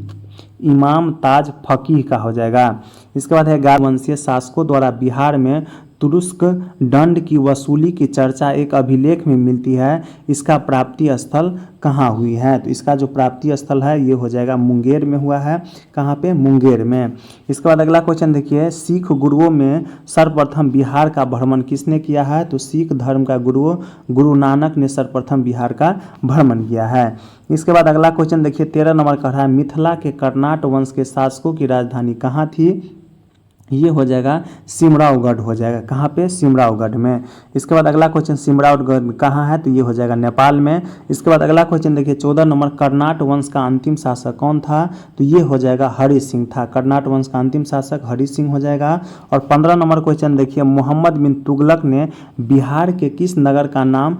इमाम ताज फकीह का हो जाएगा। इसके बाद है वंशीय शासकों द्वारा बिहार में तुरुस्क दंड की वसूली की चर्चा एक अभिलेख में मिलती है, इसका प्राप्ति स्थल कहाँ हुई है? तो इसका जो प्राप्ति स्थल है ये हो जाएगा मुंगेर में हुआ है। कहाँ पे? मुंगेर में। इसके बाद अगला क्वेश्चन देखिए, सिख गुरुओं में सर्वप्रथम बिहार का भ्रमण किसने किया है? तो सिख धर्म का गुरु नानक ने सर्वप्रथम बिहार का भ्रमण किया है। इसके बाद अगला क्वेश्चन देखिए 13 नंबर का है, मिथिला के कर्नाट वंश के शासकों की राजधानी कहाँ थी? ये हो जाएगा सिमरावगढ़ हो जाएगा। कहाँ पे? सिमरावगढ़ में। इसके बाद अगला क्वेश्चन सिमरावगढ़ कहाँ है? तो ये हो जाएगा नेपाल में। इसके बाद अगला क्वेश्चन देखिए 14 नंबर, कर्नाट वंश का अंतिम शासक कौन था? तो ये हो जाएगा हरि सिंह था। कर्नाट वंश का अंतिम शासक हरि सिंह हो जाएगा। और 15 नंबर क्वेश्चन देखिए, मोहम्मद बिन तुगलक ने बिहार के किस नगर का नाम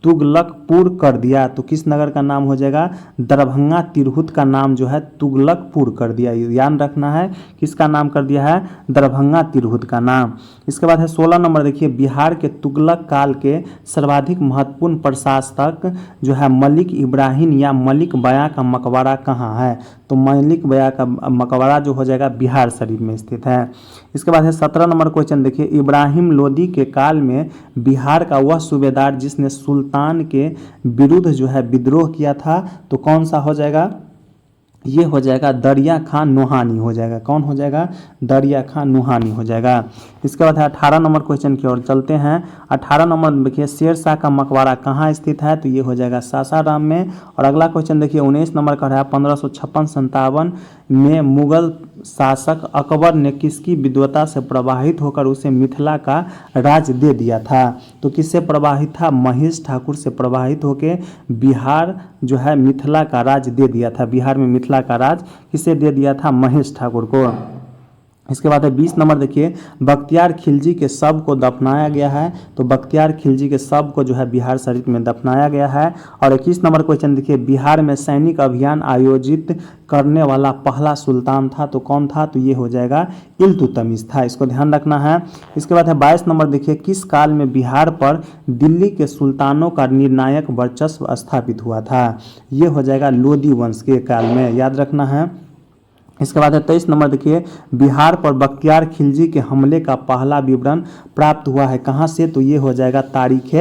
तुगलकपुर कर दिया? तो किस नगर का नाम हो जाएगा? दरभंगा तिरहुत का नाम जो है तुगलकपुर कर दिया। ध्यान रखना है किसका नाम कर दिया है? दरभंगा तिरहुत का नाम। इसके बाद है 16 नंबर देखिए, बिहार के तुगलक काल के सर्वाधिक महत्वपूर्ण प्रशासक जो है मलिक इब्राहिम या मलिक बया का मकबरा कहाँ है? तो मलिक बया का मकबरा जो हो जाएगा बिहार शरीफ में स्थित है। इसके बाद है 17 नंबर क्वेश्चन देखिए, इब्राहिम लोदी के काल में बिहार का वह सूबेदार जिसने सुल्तान के विरुद्ध जो है विद्रोह किया था, तो कौन सा हो जाएगा? ये हो जाएगा दरिया खान नोहानी हो जाएगा। कौन हो जाएगा? दरिया खान नोहानी हो जाएगा। इसके बाद है 18 नंबर क्वेश्चन की ओर चलते हैं। 18 नंबर देखिए, शेर शाह का मकबरा कहाँ स्थित है? तो ये हो जाएगा सासाराम में। और अगला क्वेश्चन देखिए 19 नंबर का है, 1556-57 में मुगल शासक अकबर ने किसकी विद्वता से प्रभावित होकर उसे मिथिला का राज दे दिया था? तो किससे प्रभावित था? महेश ठाकुर से प्रभावित होकर बिहार जो है मिथिला का राज दे दिया था। बिहार में मिथिला का राज किसे दे दिया था? महेश ठाकुर को। इसके बाद है 20 नंबर देखिए, बख्तियार खिलजी के शव को दफनाया गया है। तो बख्तियार खिलजी के शव को जो है बिहार शरीफ में दफनाया गया है। और 21 नंबर क्वेश्चन देखिए, बिहार में सैनिक अभियान आयोजित करने वाला पहला सुल्तान था, तो कौन था? तो ये हो जाएगा इल्तुतमिश था। इसको ध्यान रखना है। इसके बाद है 22 नंबर देखिए, किस काल में बिहार पर दिल्ली के सुल्तानों का निर्णायक वर्चस्व स्थापित हुआ था? ये हो जाएगा लोदी वंश के काल में, याद रखना है। इसके बाद है 23 नंबर देखिए, बिहार पर बख्तियार खिलजी के हमले का पहला विवरण प्राप्त हुआ है कहाँ से? तो ये हो जाएगा तारीख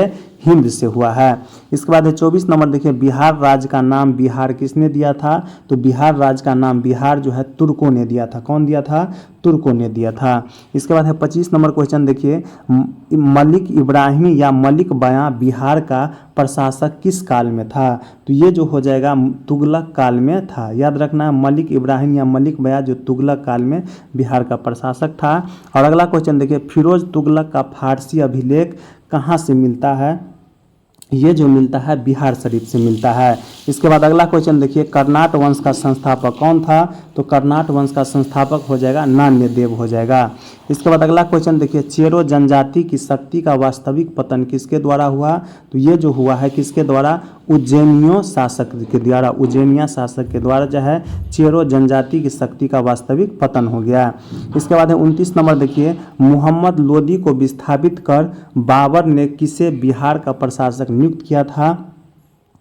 हिंद से हुआ है। इसके बाद है 24 नंबर देखिए, बिहार राज्य का नाम बिहार किसने दिया था? तो बिहार राज्य का नाम बिहार जो है तुर्कों ने दिया था। कौन दिया था? तुर्कों ने दिया था। इसके बाद है 25 नंबर क्वेश्चन देखिए, मलिक इब्राहिम या मलिक बया बिहार का प्रशासक किस काल में था? तो ये जो हो जाएगा तुगलक काल में था। याद रखना है, मलिक इब्राहिम या मलिक बया जो तुगलक काल में बिहार का प्रशासक था। और अगला क्वेश्चन देखिए, फिरोज तुगलक का फारसी अभिलेख कहाँ से मिलता है? ये जो मिलता है बिहार शरीफ से मिलता है। इसके बाद अगला क्वेश्चन देखिए, कर्नाट वंश का संस्थापक कौन था? तो कर्नाट वंश का संस्थापक हो जाएगा नान्यदेव हो जाएगा। इसके बाद अगला क्वेश्चन देखिए, चेरो जनजाति की शक्ति का वास्तविक पतन किसके द्वारा हुआ? तो ये जो हुआ है किसके द्वारा? उज्जैनियों शासक के द्वारा, उज्जैनिया शासक के द्वारा जो है चेरो जनजाति की शक्ति का वास्तविक पतन हो गया। इसके बाद है 29 नंबर देखिए, मोहम्मद लोदी को विस्थापित कर बाबर ने किसे बिहार का प्रशासक नियुक्त किया था?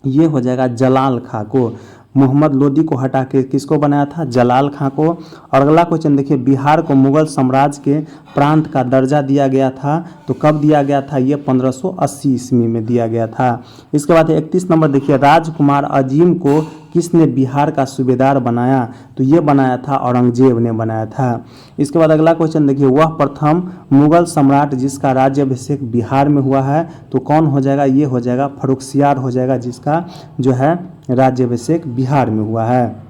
ये हो जाएगा जलाल खां को। मोहम्मद लोदी को हटा के किसको बनाया था? जलाल खां को। और अगला क्वेश्चन देखिए, बिहार को मुगल साम्राज्य के प्रांत का दर्जा दिया गया था, तो कब दिया गया था? ये 1580 ईस्वी में दिया गया था। इसके बाद 31 नंबर देखिए, राजकुमार अजीम को किसने बिहार का सूबेदार बनाया? तो ये बनाया था औरंगजेब ने बनाया था। इसके बाद अगला क्वेश्चन देखिए, वह प्रथम मुगल सम्राट जिसका राज्याभिषेक बिहार में हुआ है, तो कौन हो जाएगा? ये हो जाएगा फर्रुखसियार हो जाएगा, जिसका जो है राज्याभिषेक बिहार में हुआ है।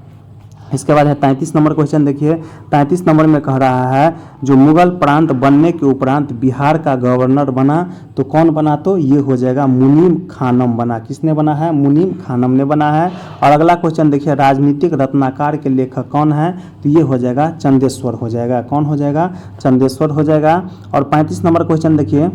इसके बाद है 33 नंबर क्वेश्चन देखिए, 33 नंबर में कह रहा है जो मुगल प्रांत बनने के उपरांत बिहार का गवर्नर बना, तो कौन बना? तो ये हो जाएगा मुनीम खानम बना। किसने बना है? मुनीम खानम ने बना है। और अगला क्वेश्चन देखिए, राजनीतिक रत्नाकर के लेखक कौन है? तो ये हो जाएगा चंदेश्वर हो जाएगा। कौन हो जाएगा? चंदेश्वर हो जाएगा। और 35 नंबर क्वेश्चन देखिए,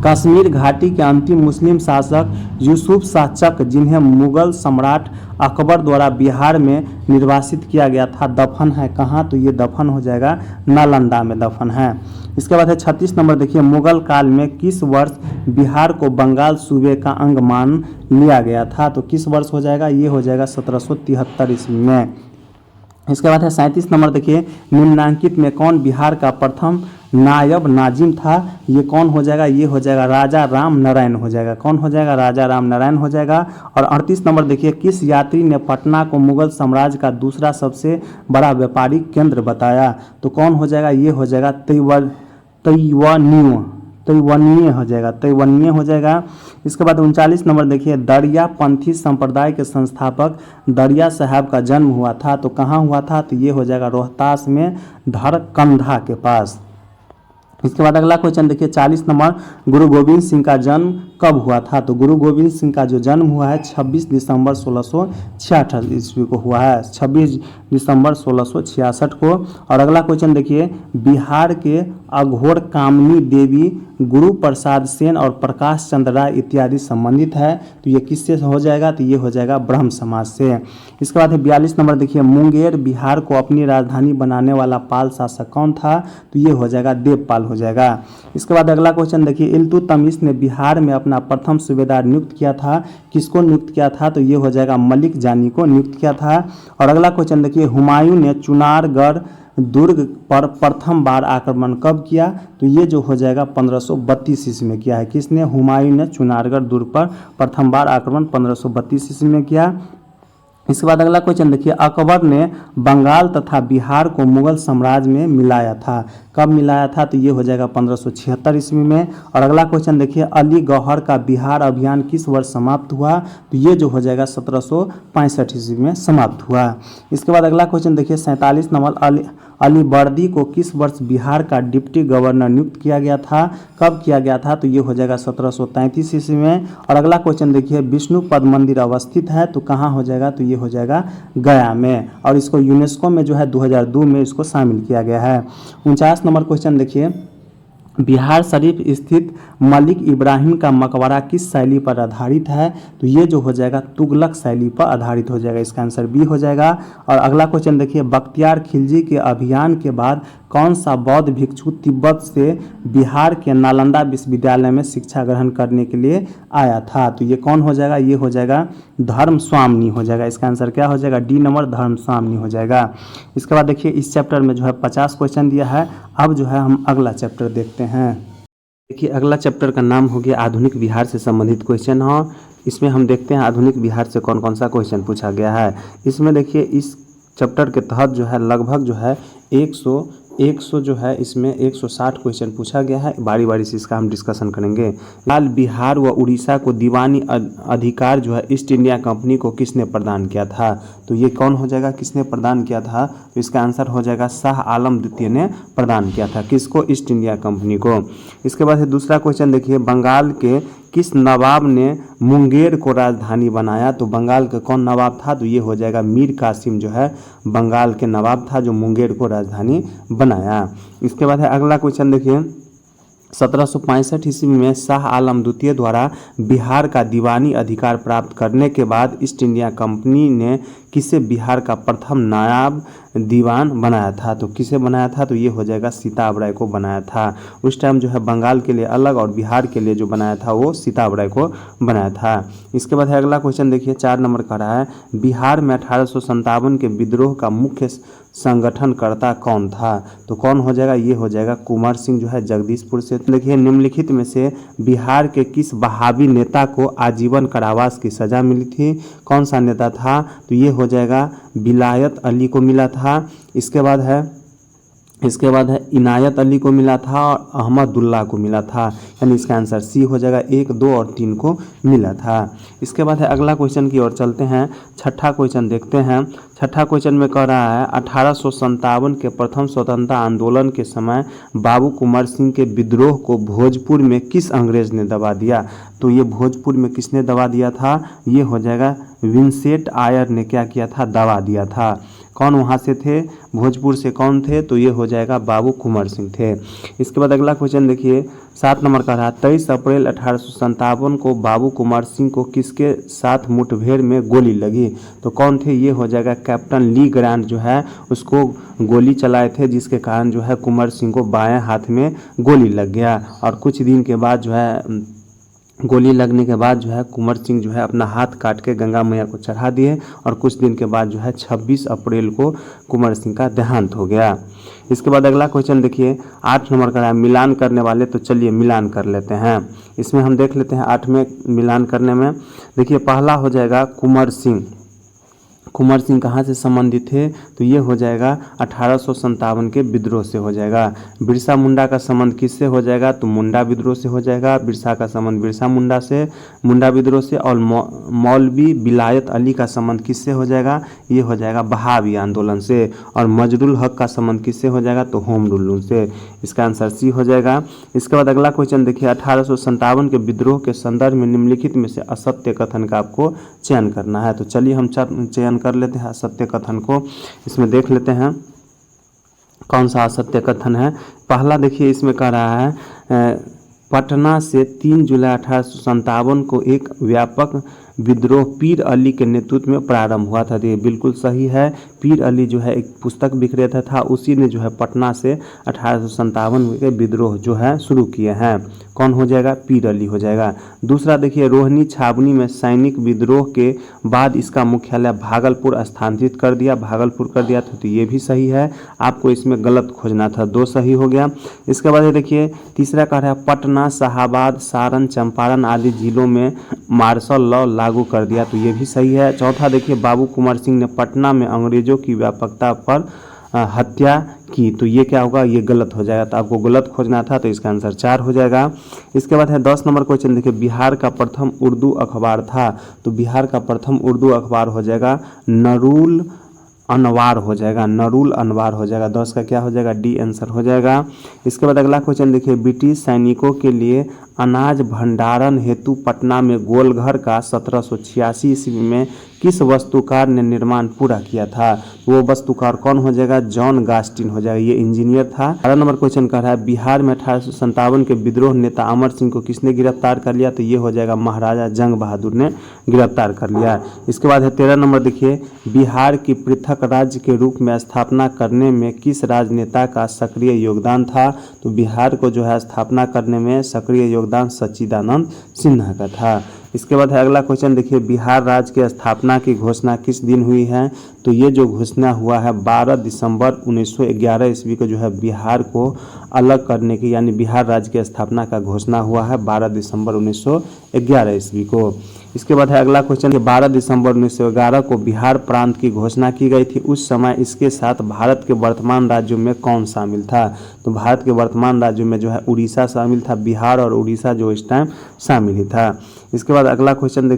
कश्मीर घाटी के अंतिम मुस्लिम शासक यूसुफ शाह चक, जिन्हें मुगल सम्राट अकबर द्वारा बिहार में निर्वासित किया गया था, दफन है कहाँ? तो ये दफन हो जाएगा नालंदा में दफन है। इसके बाद है 36 नंबर देखिए, मुगल काल में किस वर्ष बिहार को बंगाल सूबे का अंग मान लिया गया था? तो किस वर्ष हो जाएगा? ये हो जाएगा 1773 ईस्वी में। इसके बाद है 37 नंबर देखिए, निम्नांकित में कौन बिहार का प्रथम नायब नाजिम था? ये कौन हो जाएगा? ये हो जाएगा राजा राम नारायण हो जाएगा। कौन हो जाएगा? राजा राम नारायण हो जाएगा। और 38 नंबर देखिए, किस यात्री ने पटना को मुगल साम्राज्य का दूसरा सबसे बड़ा व्यापारिक केंद्र बताया? तो कौन हो जाएगा? ये हो जाएगा तैवनीय हो जाएगा, तैवनीय हो जाएगा। इसके बाद 39 नंबर देखिए, दरिया पंथी संप्रदाय के संस्थापक दरिया साहब का जन्म हुआ था, तो कहाँ हुआ था? तो ये हो जाएगा रोहतास में धरकंधा के पास। इसके बाद अगला क्वेश्चन देखिए 40 नंबर, गुरु गोविंद सिंह का जन्म कब हुआ था? तो गुरु गोविंद सिंह का जो जन्म हुआ है 26 दिसंबर 1666 ईस्वी को हुआ है, 26 दिसंबर 1666 को। और अगला क्वेश्चन देखिए, बिहार के अघोर कामनी देवी गुरु प्रसाद सेन और प्रकाश चंद्र राय इत्यादि संबंधित है, तो ये किससे हो जाएगा? तो ये हो जाएगा ब्रह्म समाज से। इसके बाद है 42 नंबर देखिए, मुंगेर बिहार को अपनी राजधानी बनाने वाला पाल शासक कौन था? तो ये हो जाएगा देवपाल हो जाएगा। इसके बाद अगला क्वेश्चन देखिए, इल्तुतमिश ने बिहार में अपना प्रथम सूबेदार नियुक्त किया था, किसको नियुक्त किया था? तो ये हो जाएगा मलिक जानी को नियुक्त किया था। और अगला क्वेश्चन देखिए, हुमायूं ने चुनारगढ़ दुर्ग पर प्रथम बार आक्रमण कब किया? तो ये जो हो जाएगा 1532 ईस्वी में किया है। किसने? हुमायूं ने चुनारगढ़ दुर्ग पर प्रथम बार आक्रमण 1532 ईस्वी में किया। इसके बाद अगला क्वेश्चन देखिए, अकबर ने बंगाल तथा बिहार को मुगल साम्राज्य में मिलाया था, कब मिलाया था? तो ये हो जाएगा 1576 ईस्वी में। और अगला क्वेश्चन देखिए, अली गौहर का बिहार अभियान किस वर्ष समाप्त हुआ? तो ये जो हो जाएगा 1765 ईस्वी में समाप्त हुआ। इसके बाद अगला क्वेश्चन देखिए 47 नंबर, अलीवर्दी को किस वर्ष बिहार का डिप्टी गवर्नर नियुक्त किया गया था, कब किया गया था? तो ये हो जाएगा 1733 ईस्वी में। और अगला क्वेश्चन देखिए, विष्णुपद मंदिर अवस्थित है, तो कहाँ हो जाएगा? तो ये हो जाएगा गया में, और इसको यूनेस्को में जो है 2002 में इसको शामिल किया गया है। 49 नंबर क्वेश्चन देखिए, बिहार शरीफ स्थित मलिक इब्राहिम का मकबरा किस शैली पर आधारित है? तो ये जो हो जाएगा तुगलक शैली पर आधारित हो जाएगा, इसका आंसर बी हो जाएगा। और अगला क्वेश्चन देखिए, बख्तियार खिलजी के अभियान के बाद कौन सा बौद्ध भिक्षु तिब्बत से बिहार के नालंदा विश्वविद्यालय में शिक्षा ग्रहण करने के लिए आया था? तो ये कौन हो जाएगा? ये हो जाएगा धर्म स्वामी हो जाएगा, इसका आंसर क्या हो जाएगा? डी नंबर धर्म स्वामी हो जाएगा। इसके बाद देखिए, इस चैप्टर में जो है 50 क्वेश्चन दिया है। अब जो है हम अगला चैप्टर देखते हैं। देखिए अगला चैप्टर का नाम हो गया आधुनिक बिहार से संबंधित क्वेश्चन हो। इसमें हम देखते हैं आधुनिक बिहार से कौन कौन सा क्वेश्चन पूछा गया है। इसमें देखिए इस चैप्टर के तहत जो है लगभग जो है 100 जो है इसमें 160 क्वेश्चन पूछा गया है। बारी बारी से इसका हम डिस्कशन करेंगे। लाल बिहार व उड़ीसा को दीवानी अधिकार जो है ईस्ट इंडिया कंपनी को किसने प्रदान किया था? तो ये कौन हो जाएगा? किसने प्रदान किया था? तो इसका आंसर हो जाएगा शाह आलम द्वितीय ने प्रदान किया था। किसको? ईस्ट इंडिया कंपनी को। इसके बाद दूसरा क्वेश्चन देखिए, बंगाल के किस नवाब ने मुंगेर को राजधानी बनाया? तो बंगाल का कौन नवाब था? तो ये हो जाएगा मीर कासिम जो है बंगाल के नवाब था जो मुंगेर को राजधानी बनाया। इसके बाद है अगला क्वेश्चन देखिए, 1765 ईस्वी में शाह आलम द्वितीय द्वारा बिहार का दीवानी अधिकार प्राप्त करने के बाद ईस्ट इंडिया कंपनी ने किसे बिहार का प्रथम नायाब दीवान बनाया था? तो किसे बनाया था? तो ये हो जाएगा सीताब राय को बनाया था। उस टाइम जो है बंगाल के लिए अलग और बिहार के लिए जो बनाया था वो सीताब राय को बनाया था। इसके बाद है अगला क्वेश्चन देखिए 4 नंबर का रहा है, बिहार में 1857 के विद्रोह का मुख्य संगठनकर्ता कौन था? तो कौन हो जाएगा? ये हो जाएगा कुंवर सिंह जो है जगदीशपुर से। देखिए निम्नलिखित में से बिहार के किस बहावी नेता को आजीवन कारावास की सजा मिली थी? कौन सा नेता था? तो ये हो जाएगा विलायत अली को मिला था। इसके बाद है इनायत अली को मिला था और अहमदुल्ला को मिला था, यानी इसका आंसर सी हो जाएगा। 1, 2 और 3 को मिला था। इसके बाद है अगला क्वेश्चन की ओर चलते हैं। छठा क्वेश्चन देखते हैं। छठा क्वेश्चन में कह रहा है 1857 के प्रथम स्वतंत्रता आंदोलन के समय बाबू कुंवर सिंह के विद्रोह को भोजपुर में किस अंग्रेज ने दबा दिया? तो ये भोजपुर में किसने दबा दिया था? ये हो जाएगा विंसेंट आयर ने क्या किया था? दबा दिया था। कौन वहाँ से थे, भोजपुर से कौन थे, तो ये हो जाएगा बाबू कुंवर सिंह थे। इसके बाद अगला क्वेश्चन देखिए 7 नंबर का रहा 23 अप्रैल 1857 को बाबू कुंवर सिंह को किसके साथ मुठभेड़ में गोली लगी, तो कौन थे, ये हो जाएगा कैप्टन ली ग्रांट जो है उसको गोली चलाए थे, जिसके कारण जो है कुंवर सिंह को बाएं हाथ में गोली लग गया। और कुछ दिन के बाद जो है गोली लगने के बाद जो है कुंवर सिंह जो है अपना हाथ काट के गंगा मैया को चढ़ा दिए और कुछ दिन के बाद जो है 26 अप्रैल को कुंवर सिंह का देहांत हो गया। इसके बाद अगला क्वेश्चन देखिए 8 नंबर का है मिलान करने वाले, तो चलिए मिलान कर लेते हैं। इसमें हम देख लेते हैं 8 में मिलान करने में। देखिए पहला हो जाएगा कुंवर सिंह। कुंवर सिंह कहाँ से संबंधित थे, तो ये हो जाएगा 1857 के विद्रोह से हो जाएगा। बिरसा मुंडा का संबंध किससे हो जाएगा, तो मुंडा विद्रोह से हो जाएगा। बिरसा का संबंध बिरसा मुंडा से, मुंडा विद्रोह से। और मौलवी विलायत अली का संबंध किससे हो जाएगा, ये हो जाएगा बहावी आंदोलन से। और मजरुल हक का संबंध किससे हो जाएगा, तो होम रूल से। इसका आंसर सी हो जाएगा। इसके बाद अगला क्वेश्चन देखिए 1857 के विद्रोह के संदर्भ में निम्नलिखित में से असत्य कथन का आपको चयन करना है। तो चलिए हम चयन कर लेते हैं असत्य कथन को। इसमें देख लेते हैं कौन सा असत्य कथन है। पहला देखिए इसमें कह रहा है पटना से 3 जुलाई 1857 को एक व्यापक विद्रोह पीर अली के नेतृत्व में प्रारंभ हुआ था। ये बिल्कुल सही है। पीर अली जो है एक पुस्तक विक्रेता था, उसी ने जो है पटना से 1857 के विद्रोह जो है शुरू किए हैं। कौन हो जाएगा, पीर अली हो जाएगा। दूसरा देखिए रोहिणी छावनी में सैनिक विद्रोह के बाद इसका मुख्यालय भागलपुर स्थानांतरित कर दिया, भागलपुर कर दिया था, तो ये भी सही है। आपको इसमें गलत खोजना था, 2 सही हो गया। इसके बाद देखिए तीसरा कह रहा है पटना, शाहाबाद, सारण, चंपारण आदि जिलों में मार्शल लॉ लागू कर दिया, तो ये भी सही है। चौथा देखिए बाबू कुंवर सिंह ने पटना में अंग्रेजों की व्यापकता पर हत्या की, तो ये क्या होगा, ये गलत हो जाएगा। तो आपको गलत खोजना था, तो इसका आंसर 4 हो जाएगा। इसके बाद है 10 नंबर क्वेश्चन देखिए बिहार का प्रथम उर्दू अखबार था, तो बिहार का प्रथम उर्दू अखबार हो जाएगा नरूल अनवार हो जाएगा, नरूल अनवार हो जाएगा। 10 का क्या हो जाएगा, डी आंसर हो जाएगा। इसके बाद अगला क्वेश्चन देखिए ब्रिटिश सैनिकों के लिए अनाज भंडारण हेतु पटना में गोलघर का 1786 ईस्वी में किस वस्तुकार ने निर्माण पूरा किया था, वो वस्तुकार कौन हो जाएगा, जॉन गास्टिन हो जाएगा, ये इंजीनियर था। 12 नंबर क्वेश्चन कर रहा है बिहार में 1857 के विद्रोह नेता अमर सिंह को किसने गिरफ्तार कर लिया, तो ये हो जाएगा महाराजा जंग बहादुर ने गिरफ्तार कर लिया। इसके बाद है 13 नंबर देखिए बिहार की पृथक राज्य के रूप में स्थापना करने में किस राजनेता का सक्रिय योगदान था, तो बिहार को जो है स्थापना करने में सक्रिय योगदान सच्चिदानंद सिन्हा का था। इसके बाद है अगला क्वेश्चन देखिए बिहार राज्य की स्थापना की घोषणा किस दिन हुई है, तो ये जो घोषणा हुआ है 12 दिसंबर 1911 ईस्वी को जो है बिहार को अलग करने की, यानी बिहार राज्य की स्थापना का घोषणा हुआ है 12 दिसंबर 1911 ईस्वी को। इसके बाद है अगला क्वेश्चन 12 दिसंबर 1911 को बिहार प्रांत की घोषणा की गई थी, उस समय इसके साथ भारत के वर्तमान राज्यों में कौन शामिल था, तो भारत के वर्तमान राज्यों में जो है उड़ीसा शामिल था, बिहार और उड़ीसा जो इस टाइम शामिल ही था। इसके बाद अगला क्वेश्चन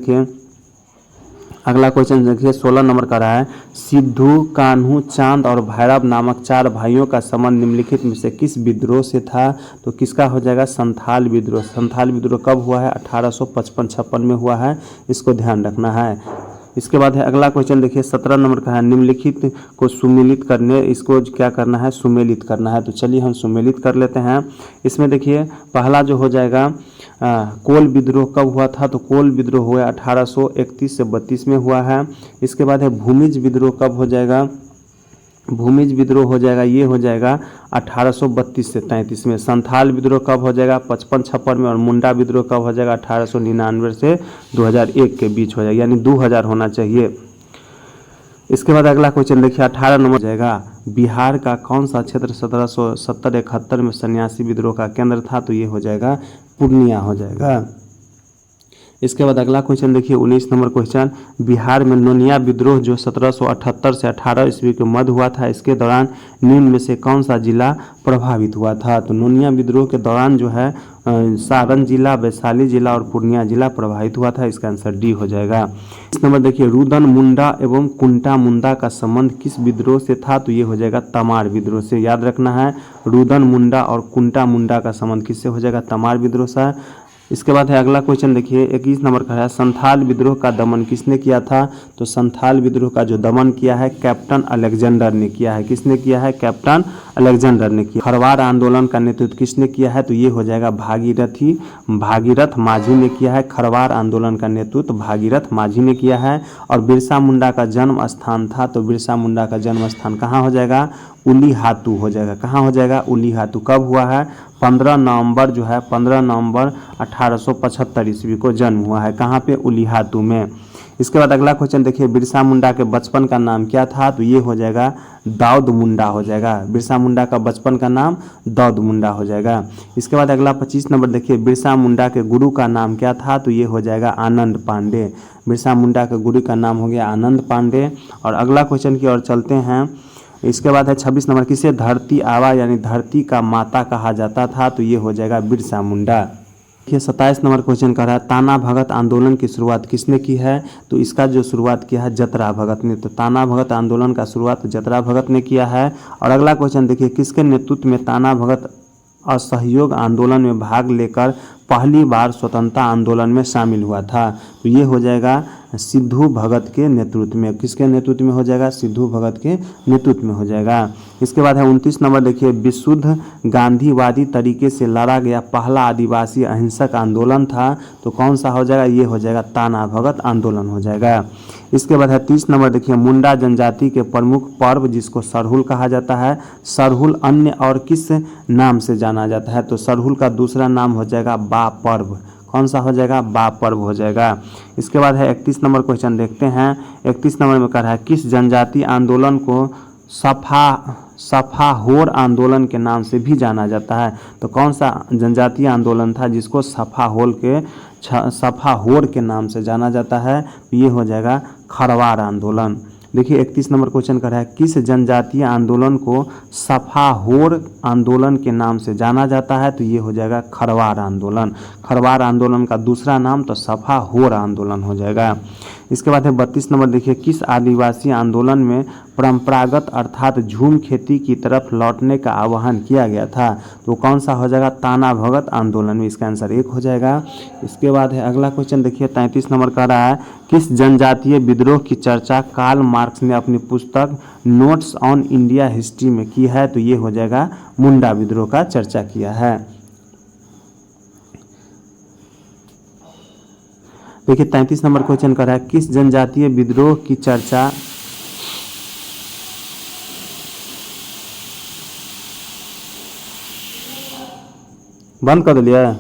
देखिए 16 नंबर का रहा है सिद्धू, कान्हू, चांद और भैरव नामक 4 भाइयों का संबंध निम्नलिखित में से किस विद्रोह से था, तो किसका हो जाएगा, संथाल विद्रोह। संथाल विद्रोह कब हुआ है, 1855-56 में हुआ है, इसको ध्यान रखना है। इसके बाद है अगला क्वेश्चन देखिए 17 नंबर का है निम्नलिखित को सुमेलित करने, इसको क्या करना है, सुमेलित करना है, तो चलिए हम सुमेलित कर लेते हैं। इसमें देखिए पहला जो हो जाएगा कोल विद्रोह कब हुआ था, तो कोल विद्रोह हुआ 1831 से 32 में हुआ है। इसके बाद है भूमिज विद्रोह कब हो जाएगा, भूमिज विद्रोह हो जाएगा, ये हो जाएगा 1832 से 33 में। संथाल विद्रोह कब हो जाएगा, 55-56 में। और मुंडा विद्रोह कब हो जाएगा, 1899 से 2001 के बीच हो जाएगा, यानी 2000 होना चाहिए। इसके बाद अगला क्वेश्चन देखिए 18 नंबर जाएगा बिहार का कौन सा क्षेत्र 1770-71 में सन्यासी विद्रोह का केंद्र था, तो ये हो जाएगा पूर्णिया हो जाएगा। इसके बाद अगला क्वेश्चन देखिए 19 नंबर क्वेश्चन बिहार में नोनिया विद्रोह जो 1778 से 18 ईस्वी के मध्य हुआ था, इसके दौरान निम्न में से कौन सा जिला प्रभावित हुआ था, तो नोनिया विद्रोह के दौरान जो है सारण जिला, वैशाली जिला और पूर्णिया जिला प्रभावित हुआ था, इसका आंसर डी हो जाएगा। इस नंबर देखिए रुदन मुंडा एवं कुंटा मुंडा का संबंध किस विद्रोह से था, तो ये हो जाएगा तमार विद्रोह से। याद रखना है रुदन मुंडा और कुंटा मुंडा का संबंध किससे हो जाएगा, तमार विद्रोह से। इसके बाद है अगला क्वेश्चन देखिए 21 नंबर का है, संथाल विद्रोह का दमन किसने किया था? तो संथाल विद्रोह का जो दमन किया है कैप्टन अलेक्जेंडर ने किया है। किसने किया है? कैप्टन अलेक्जेंडर ने किया। खरवार आंदोलन का नेतृत्व किसने किया है? तो ये हो जाएगा भागीरथ माझी ने किया है। खरवार आंदोलन का नेतृत्व भागीरथ माझी ने किया है। और बिरसा मुंडा का जन्म स्थान था, तो बिरसा मुंडा का जन्म स्थान कहाँ हो जाएगा? उलीहातू हो जाएगा। कहाँ हो जाएगा? उलीहातू। कब हुआ है? 15 नवंबर जो है 15 नवंबर 1875 ईस्वी को जन्म हुआ है। कहाँ पे? उलीहातू में। इसके बाद अगला क्वेश्चन देखिए, बिरसा मुंडा के बचपन का नाम क्या था? तो ये हो जाएगा दाऊद मुंडा हो जाएगा। बिरसा मुंडा का बचपन का नाम दाऊद मुंडा हो जाएगा। इसके बाद अगला 25 नंबर देखिए, बिरसा मुंडा के गुरु का नाम क्या था? तो ये हो जाएगा आनंद पांडे। बिरसा मुंडा के गुरु का नाम हो गया आनंद पांडे। और अगला क्वेश्चन की ओर चलते हैं। इसके बाद है 26 नंबर, किसे धरती आबा यानी धरती का माता कहा जाता था? तो ये हो जाएगा बिरसा मुंडा। देखिए 27 नंबर क्वेश्चन कर रहा है, ताना भगत आंदोलन की शुरुआत किसने की है? तो इसका जो शुरुआत किया है जतरा भगत ने। तो ताना भगत आंदोलन का शुरुआत जतरा भगत ने किया है। और अगला क्वेश्चन देखिए, किसके नेतृत्व में ताना भगत असहयोग आंदोलन में भाग लेकर पहली बार स्वतंत्रता आंदोलन में शामिल हुआ था? तो ये हो जाएगा सिद्धू भगत के नेतृत्व में। किसके नेतृत्व में हो जाएगा? सिद्धू भगत के नेतृत्व में हो जाएगा। इसके बाद है 29 नंबर देखिए, विशुद्ध गांधीवादी तरीके से लड़ा गया पहला आदिवासी अहिंसक आंदोलन था, तो कौन सा हो जाएगा? ये हो जाएगा ताना भगत आंदोलन हो जाएगा। इसके बाद है 30 नंबर देखिए, मुंडा जनजाति के प्रमुख पर्व जिसको सरहुल कहा जाता है, सरहुल अन्य और किस नाम से जाना जाता है? तो सरहुल का दूसरा नाम हो जाएगा बा पर्व। कौन सा हो जाएगा? बा पर्व हो जाएगा। इसके बाद है 31 नंबर क्वेश्चन देखते हैं। 31 नंबर में कह रहा है, किस जनजातीय आंदोलन को सफाहोर आंदोलन के नाम से भी जाना जाता है? तो कौन सा जनजातीय आंदोलन था जिसको सफाहोर के नाम से जाना जाता है? ये हो जाएगा खरवार आंदोलन। देखिए 31 नंबर क्वेश्चन कर रहा है, किस जनजातीय आंदोलन को सफाहोर आंदोलन के नाम से जाना जाता है? तो ये हो जाएगा खरवार आंदोलन। खरवार आंदोलन का दूसरा नाम तो सफाहोर आंदोलन हो जाएगा। इसके बाद है 32 नंबर देखिए, किस आदिवासी आंदोलन में परंपरागत अर्थात झूम खेती की तरफ लौटने का आह्वान किया गया था? तो कौन सा हो जाएगा? ताना भगत आंदोलन में। इसका आंसर 1 हो जाएगा। इसके बाद है अगला क्वेश्चन देखिए 33 नंबर का रहा है, किस जनजातीय विद्रोह की चर्चा कार्ल मार्क्स ने अपनी पुस्तक नोट्स ऑन इंडिया हिस्ट्री में की है? तो ये हो जाएगा मुंडा विद्रोह का चर्चा किया है। देखिए 33 नंबर क्वेश्चन कर रहा है, किस जनजातीय विद्रोह की चर्चा बंद कर दिया?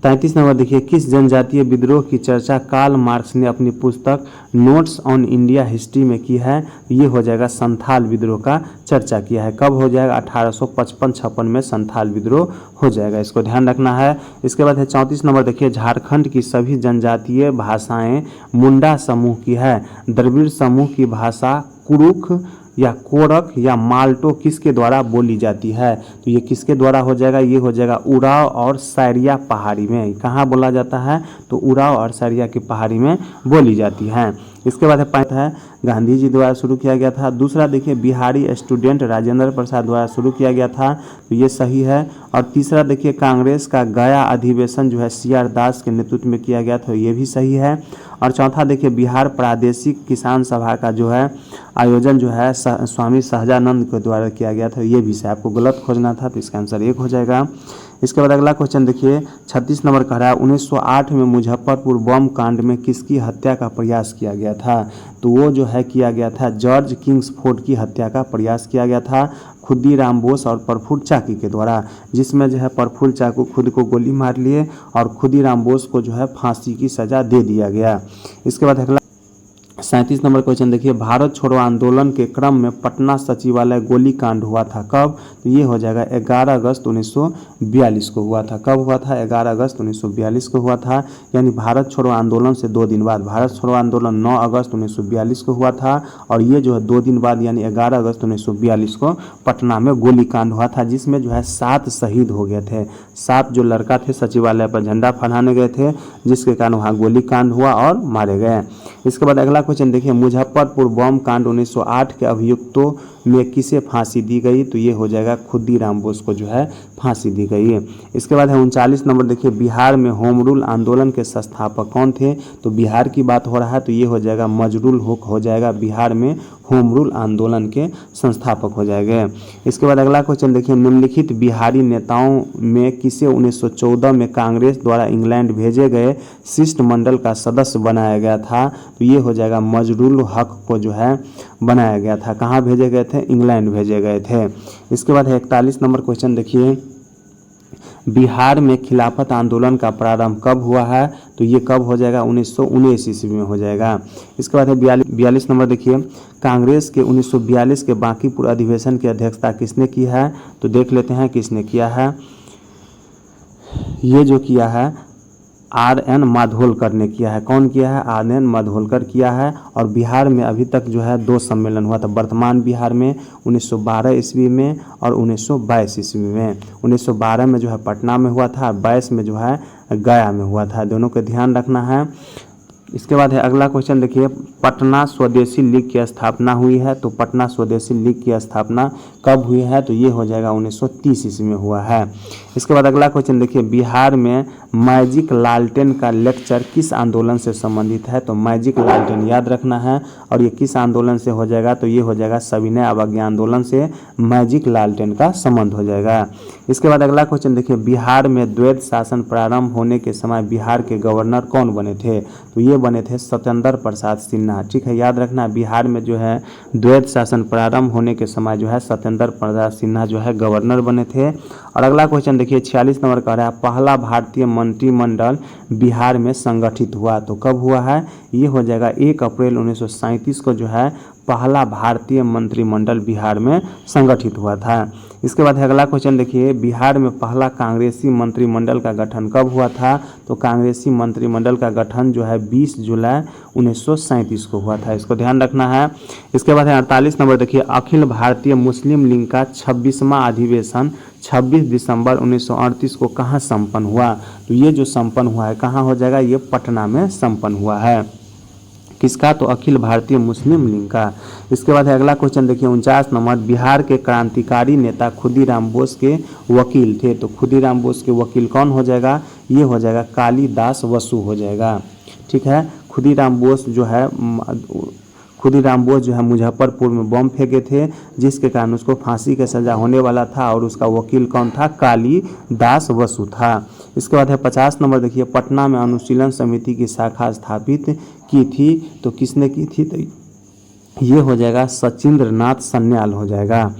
33 नंबर देखिए, किस जनजातीय विद्रोह की चर्चा कार्ल मार्क्स ने अपनी पुस्तक नोट्स ऑन इंडिया हिस्ट्री में की है? ये हो जाएगा संथाल विद्रोह का चर्चा किया है। कब हो जाएगा? 1855-56 में संथाल विद्रोह हो जाएगा, इसको ध्यान रखना है। इसके बाद है 34 नंबर देखिए, झारखंड की सभी जनजातीय भाषाएं मुंडा समूह की है, द्रविड़ समूह की भाषा कुरुख या कोरक या माल्टो किसके द्वारा बोली जाती है? तो ये किसके द्वारा हो जाएगा? ये हो जाएगा उराव और सैरिया पहाड़ी में। कहाँ बोला जाता है? तो उराव और सैरिया की पहाड़ी में बोली जाती है। इसके बाद है गांधी जी द्वारा शुरू किया गया था। दूसरा देखिए, बिहारी स्टूडेंट राजेंद्र प्रसाद द्वारा शुरू किया गया था, तो ये सही है। और तीसरा देखिए, कांग्रेस का गया अधिवेशन जो है CR दास के नेतृत्व में किया गया था, ये भी सही है। और चौथा देखिए, बिहार प्रादेशिक किसान सभा का जो है आयोजन जो है स्वामी सहजानंद के द्वारा किया गया था, ये भी से आपको गलत खोजना था, तो इसका आंसर 1 हो जाएगा। इसके बाद अगला क्वेश्चन देखिए 36 नंबर कह रहा है, 1908 में मुजफ्फरपुर बम कांड में किसकी हत्या का प्रयास किया गया था? तो वो जो है किया गया था जॉर्ज किंग्सफोर्ड की हत्या का प्रयास किया गया था खुदीराम बोस और प्रफुल्ल चाकी के द्वारा, जिसमें जो है प्रफुल्ल चाकी खुद को गोली मार लिए और खुदीराम बोस को जो है फांसी की सजा दे दिया गया। इसके बाद अगला 37 नंबर क्वेश्चन देखिए, भारत छोड़ो आंदोलन के क्रम में पटना सचिवालय गोलीकांड हुआ था, कब? तो ये हो जाएगा 11 अगस्त 1942 को हुआ था। कब हुआ था? 11 अगस्त 1942 को हुआ था, यानी भारत छोड़ो आंदोलन से 2 दिन बाद। भारत छोड़ो आंदोलन 9 अगस्त 1942 को हुआ था और ये जो है 2 दिन बाद यानी 11 अगस्त 1942 को पटना में गोलीकांड हुआ था, जिसमें जो है 7 शहीद हो गए थे। 7 जो लड़का थे सचिवालय पर झंडा फहराने गए थे, जिसके कारण वहाँ गोलीकांड हुआ और मारे गए। इसके बाद अगला क्वेश्चन देखिए, मुजफ्फरपुर बम कांड 1908 के अभियुक्तों में किसे फांसी दी गई, तो ये हो जाएगा खुदीराम बोस को जो है फांसी दी गई है। इसके बाद है 39 नंबर देखिए, बिहार में होम रूल आंदोलन के संस्थापक कौन थे, तो बिहार की बात हो रहा है तो ये हो जाएगा मजरूल हुक हो जाएगा, बिहार में होम रूल आंदोलन के संस्थापक हो जाएंगे। इसके बाद अगला क्वेश्चन देखिए, निम्नलिखित बिहारी नेताओं में किसे 1914 में कांग्रेस द्वारा इंग्लैंड भेजे गए शिष्टमंडल का सदस्य बनाया गया था, तो ये हो जाएगा मजरूल हक को जो है बनाया गया था। कहाँ भेजे गए थे, इंग्लैंड भेजे गए थे। इसके बाद 41 नंबर क्वेश्चन देखिए, बिहार में खिलाफत आंदोलन का प्रारंभ कब हुआ है, तो ये कब हो जाएगा 1919 ईस्वी में हो जाएगा। इसके बाद है 42 नंबर देखिए, कांग्रेस के 1942 के बांकीपुर अधिवेशन की अध्यक्षता किसने की है, तो देख लेते हैं किसने किया है। ये जो किया है R.N. माधोलकर ने किया है। कौन किया है, R.N. माधोलकर किया है। और बिहार में अभी तक जो है 2 सम्मेलन हुआ था, वर्तमान बिहार में 1912 ईस्वी में और 1922 ईस्वी में। 1912 में जो है पटना में हुआ था, 22 में जो है गया में हुआ था, दोनों का ध्यान रखना है। इसके बाद है अगला क्वेश्चन देखिए, पटना स्वदेशी लीग की स्थापना हुई है, तो पटना स्वदेशी लीग की स्थापना कब हुई है, तो ये हो जाएगा 1930 ईस्वी में हुआ है। इसके बाद अगला क्वेश्चन देखिए, बिहार में मैजिक लालटेन का लेक्चर किस आंदोलन से संबंधित है, तो मैजिक लालटेन याद रखना है। और ये किस आंदोलन से हो जाएगा, तो ये हो जाएगा सविनय अवज्ञा आंदोलन से मैजिक लालटेन का संबंध हो जाएगा। इसके बाद अगला क्वेश्चन देखिए, बिहार में द्वैध शासन प्रारंभ होने के समय बिहार के गवर्नर कौन बने थे, तो ये बने थे सत्येंद्र प्रसाद सिन्हा। ठीक है, याद रखना, बिहार में जो है द्वैध शासन प्रारंभ होने के समय जो है सत्येंद्र प्रसाद सिन्हा जो है गवर्नर बने थे। और अगला क्वेश्चन देखिए 46 नंबर का रहा है, पहला भारतीय मंत्रिमंडल बिहार में संगठित हुआ, तो कब हुआ है, ये हो जाएगा 1 अप्रैल 1937 को जो है पहला भारतीय मंत्रिमंडल बिहार में संगठित हुआ था। इसके बाद अगला क्वेश्चन देखिए, बिहार में पहला कांग्रेसी मंत्रिमंडल का गठन कब हुआ था, तो कांग्रेसी मंत्रिमंडल का गठन जो है 20 जुलाई 1937 को हुआ था, इसको ध्यान रखना है। इसके बाद 48 नंबर देखिए, अखिल भारतीय मुस्लिम लीग का 26वां अधिवेशन 26 दिसंबर 1938 को कहाँ संपन्न हुआ, तो ये जो संपन्न हुआ है कहाँ हो जाएगा, ये पटना में संपन्न हुआ है। किसका, तो अखिल भारतीय मुस्लिम लीग का। इसके बाद है अगला क्वेश्चन देखिए 49 नंबर, बिहार के क्रांतिकारी नेता खुदीराम बोस के वकील थे, तो खुदीराम बोस के वकील कौन हो जाएगा, ये हो जाएगा कालिदास बसु हो जाएगा। ठीक है, खुदीराम बोस जो है मुजफ्फरपुर में बम फेंके थे, जिसके कारण उसको फांसी का सजा होने वाला था, और उसका वकील कौन था, कालिदास बसु था। इसके बाद है 50 नंबर देखिए, पटना में अनुशीलन समिति की शाखा स्थापित की थी, तो किसने की थी, तो ये हो जाएगा सचिंद्र नाथ सन्याल हो जाएगा।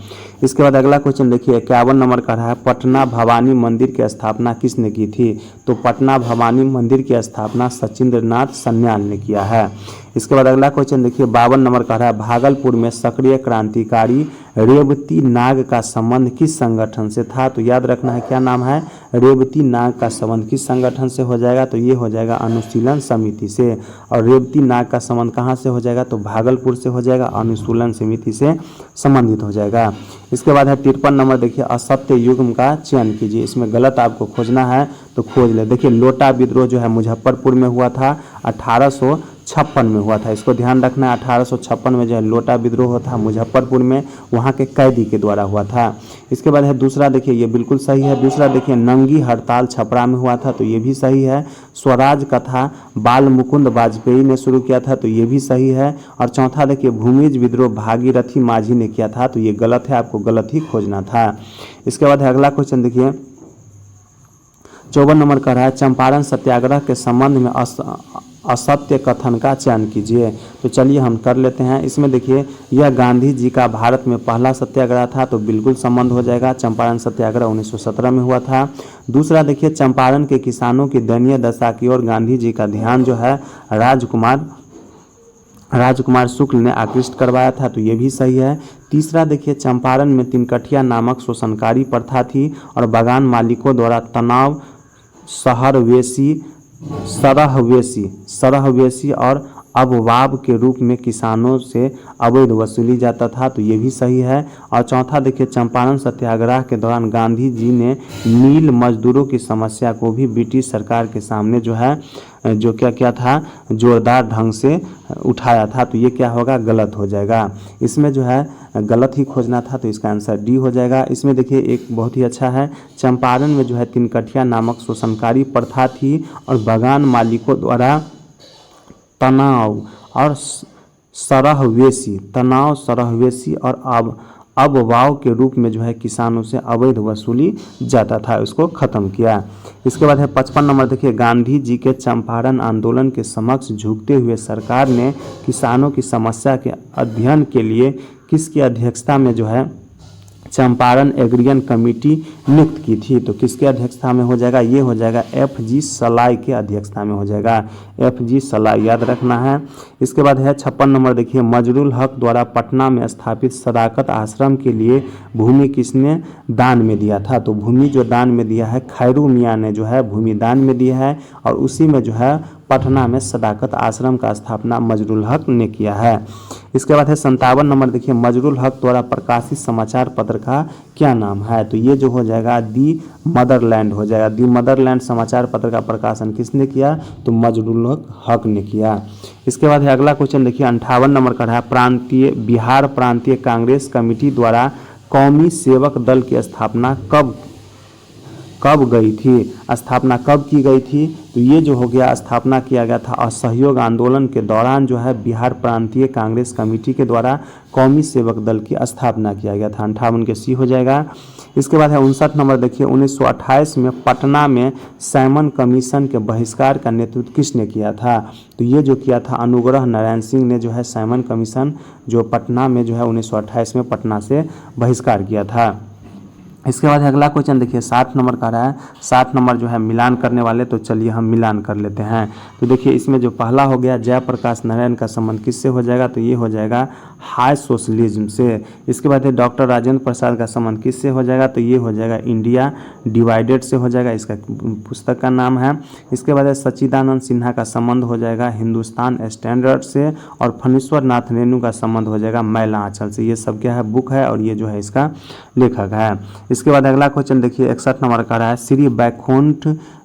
इसके बाद अगला क्वेश्चन देखिए 51 नंबर का रहा है, पटना भवानी मंदिर की स्थापना किसने की थी, तो पटना भवानी मंदिर की स्थापना सचिंद्र नाथ सन्याल ने किया है। इसके बाद अगला क्वेश्चन देखिए 52 नंबर का रहा है, भागलपुर में सक्रिय क्रांतिकारी रेवती नाग का संबंध किस संगठन से था, तो याद रखना है क्या नाम है, रेवती नाग का संबंध किस संगठन से हो जाएगा, तो ये हो जाएगा अनुशीलन समिति से। और रेवती नाग का संबंध कहाँ से हो जाएगा, तो भागलपुर से हो जाएगा, अनुशीलन समिति से संबंधित हो जाएगा। इसके बाद है 53 नंबर देखिए, असत्य युग्म का चयन कीजिए, इसमें गलत आपको खोजना है तो खोज ले। देखिए लोटा विद्रोह जो है मुजफ्फरपुर में हुआ था, 1856 में हुआ था, इसको ध्यान रखना है। 1856 में जो है लोटा विद्रोह था मुजफ्फरपुर में, वहाँ के कैदी के द्वारा हुआ था। इसके बाद है दूसरा देखिए, ये बिल्कुल सही है। दूसरा देखिए, नंगी हड़ताल छपरा में हुआ था, तो ये भी सही है। स्वराज कथा बाल मुकुंद वाजपेयी ने शुरू किया था, तो ये भी सही है। और चौथा देखिए, भूमिज विद्रोह भागीरथी माझी ने किया था, तो ये गलत है, आपको गलत ही खोजना था। इसके बाद है अगला क्वेश्चन देखिए 54 नंबर का रहा है, चंपारण सत्याग्रह के संबंध में असत्य कथन का चयन कीजिए। तो चलिए हम कर लेते हैं। इसमें देखिए, यह गांधी जी का भारत में पहला सत्याग्रह था, तो बिल्कुल संबंध हो जाएगा। चंपारण सत्याग्रह 1917 में हुआ था। दूसरा देखिए, चंपारण के किसानों की दयनीय दशा की ओर गांधी जी का ध्यान जो है राजकुमार शुक्ल ने आकृष्ट करवाया था, तो ये भी सही है। तीसरा देखिए, चंपारण में तिनकठिया नामक शोषणकारी प्रथा थी और बागान मालिकों द्वारा तनाव सरहवेशी और अववाब के रूप में किसानों से अवैध वसूली जाता था, तो ये भी सही है। और चौथा देखिए, चंपारण सत्याग्रह के दौरान गांधी जी ने नील मजदूरों की समस्या को भी ब्रिटिश सरकार के सामने जो है जो क्या क्या था, जोरदार ढंग से उठाया था, तो ये क्या होगा, गलत हो जाएगा। इसमें जो है गलत ही खोजना था, तो इसका आंसर डी हो जाएगा। इसमें देखिए एक बहुत ही अच्छा है, चंपारण में जो है तिनकठिया नामक शोषणकारी प्रथा थी और बागान मालिकों द्वारा तनाव और सरहवेशी और अववाव के रूप में जो है किसानों से अवैध वसूली जाता था, उसको ख़त्म किया। इसके बाद है 55 नंबर देखिए, गांधी जी के चंपारण आंदोलन के समक्ष झुकते हुए सरकार ने किसानों की समस्या के अध्ययन के लिए किसकी अध्यक्षता में जो है चंपारण एग्रियन कमेटी नियुक्त की थी, तो किसके अध्यक्षता में हो जाएगा, ये हो जाएगा F.G. सलाई के अध्यक्षता में हो जाएगा, F.G. सलाई याद रखना है। इसके बाद है 56 नंबर देखिए, मजरुल हक द्वारा पटना में स्थापित सदाकत आश्रम के लिए भूमि किसने दान में दिया था, तो भूमि जो दान में दिया है खैरू मियाँ ने जो है भूमि दान में दिया है, और उसी में जो है पटना में सदाकत आश्रम का स्थापना मजरुल हक ने किया है। इसके बाद है 57 नंबर देखिए, मजरुल हक द्वारा प्रकाशित समाचार पत्र का क्या नाम है, तो ये जो हो जाएगा दी मदरलैंड हो जाएगा। दी मदरलैंड समाचार पत्र का प्रकाशन किसने किया, तो मजरुल हक ने किया। इसके बाद है अगला क्वेश्चन देखिए 58 नंबर का है, बिहार प्रांतीय कांग्रेस कमेटी द्वारा कौमी सेवक दल की स्थापना कब गई थी, स्थापना कब की गई थी, तो ये जो हो गया स्थापना किया गया था असहयोग आंदोलन के दौरान जो है बिहार प्रांतीय कांग्रेस कमेटी के द्वारा कौमी सेवक दल की स्थापना किया गया था, 58 के सी हो जाएगा। इसके बाद है 59 नंबर देखिए, 1928 में पटना में साइमन कमीशन के बहिष्कार का नेतृत्व किसने किया था, तो ये जो किया था अनुग्रह नारायण सिंह ने जो है साइमन कमीशन जो पटना में जो है 1928 में पटना से बहिष्कार किया था। इसके बाद अगला क्वेश्चन देखिए 60 नंबर का रहा है, 60 नंबर जो है मिलान करने वाले, तो चलिए हम मिलान कर लेते हैं। तो देखिए इसमें जो पहला हो गया जयप्रकाश नारायण का संबंध किससे हो जाएगा, तो ये हो जाएगा हाई सोशलिज्म से। इसके बाद डॉक्टर राजेंद्र प्रसाद का संबंध किससे हो जाएगा, तो ये हो जाएगा इंडिया डिवाइडेड से हो जाएगा, इसका पुस्तक का नाम है। इसके बाद सच्चिदानंद सिन्हा का संबंध हो जाएगा हिंदुस्तान स्टैंडर्ड से, और फणीश्वर नाथ रेणु का संबंध हो जाएगा मैला आंचल से। ये सब क्या है, बुक है, और ये जो है इसका लेखक है। इसके बाद अगला क्वेश्चन देखिए 61 नंबर का रहा है, श्री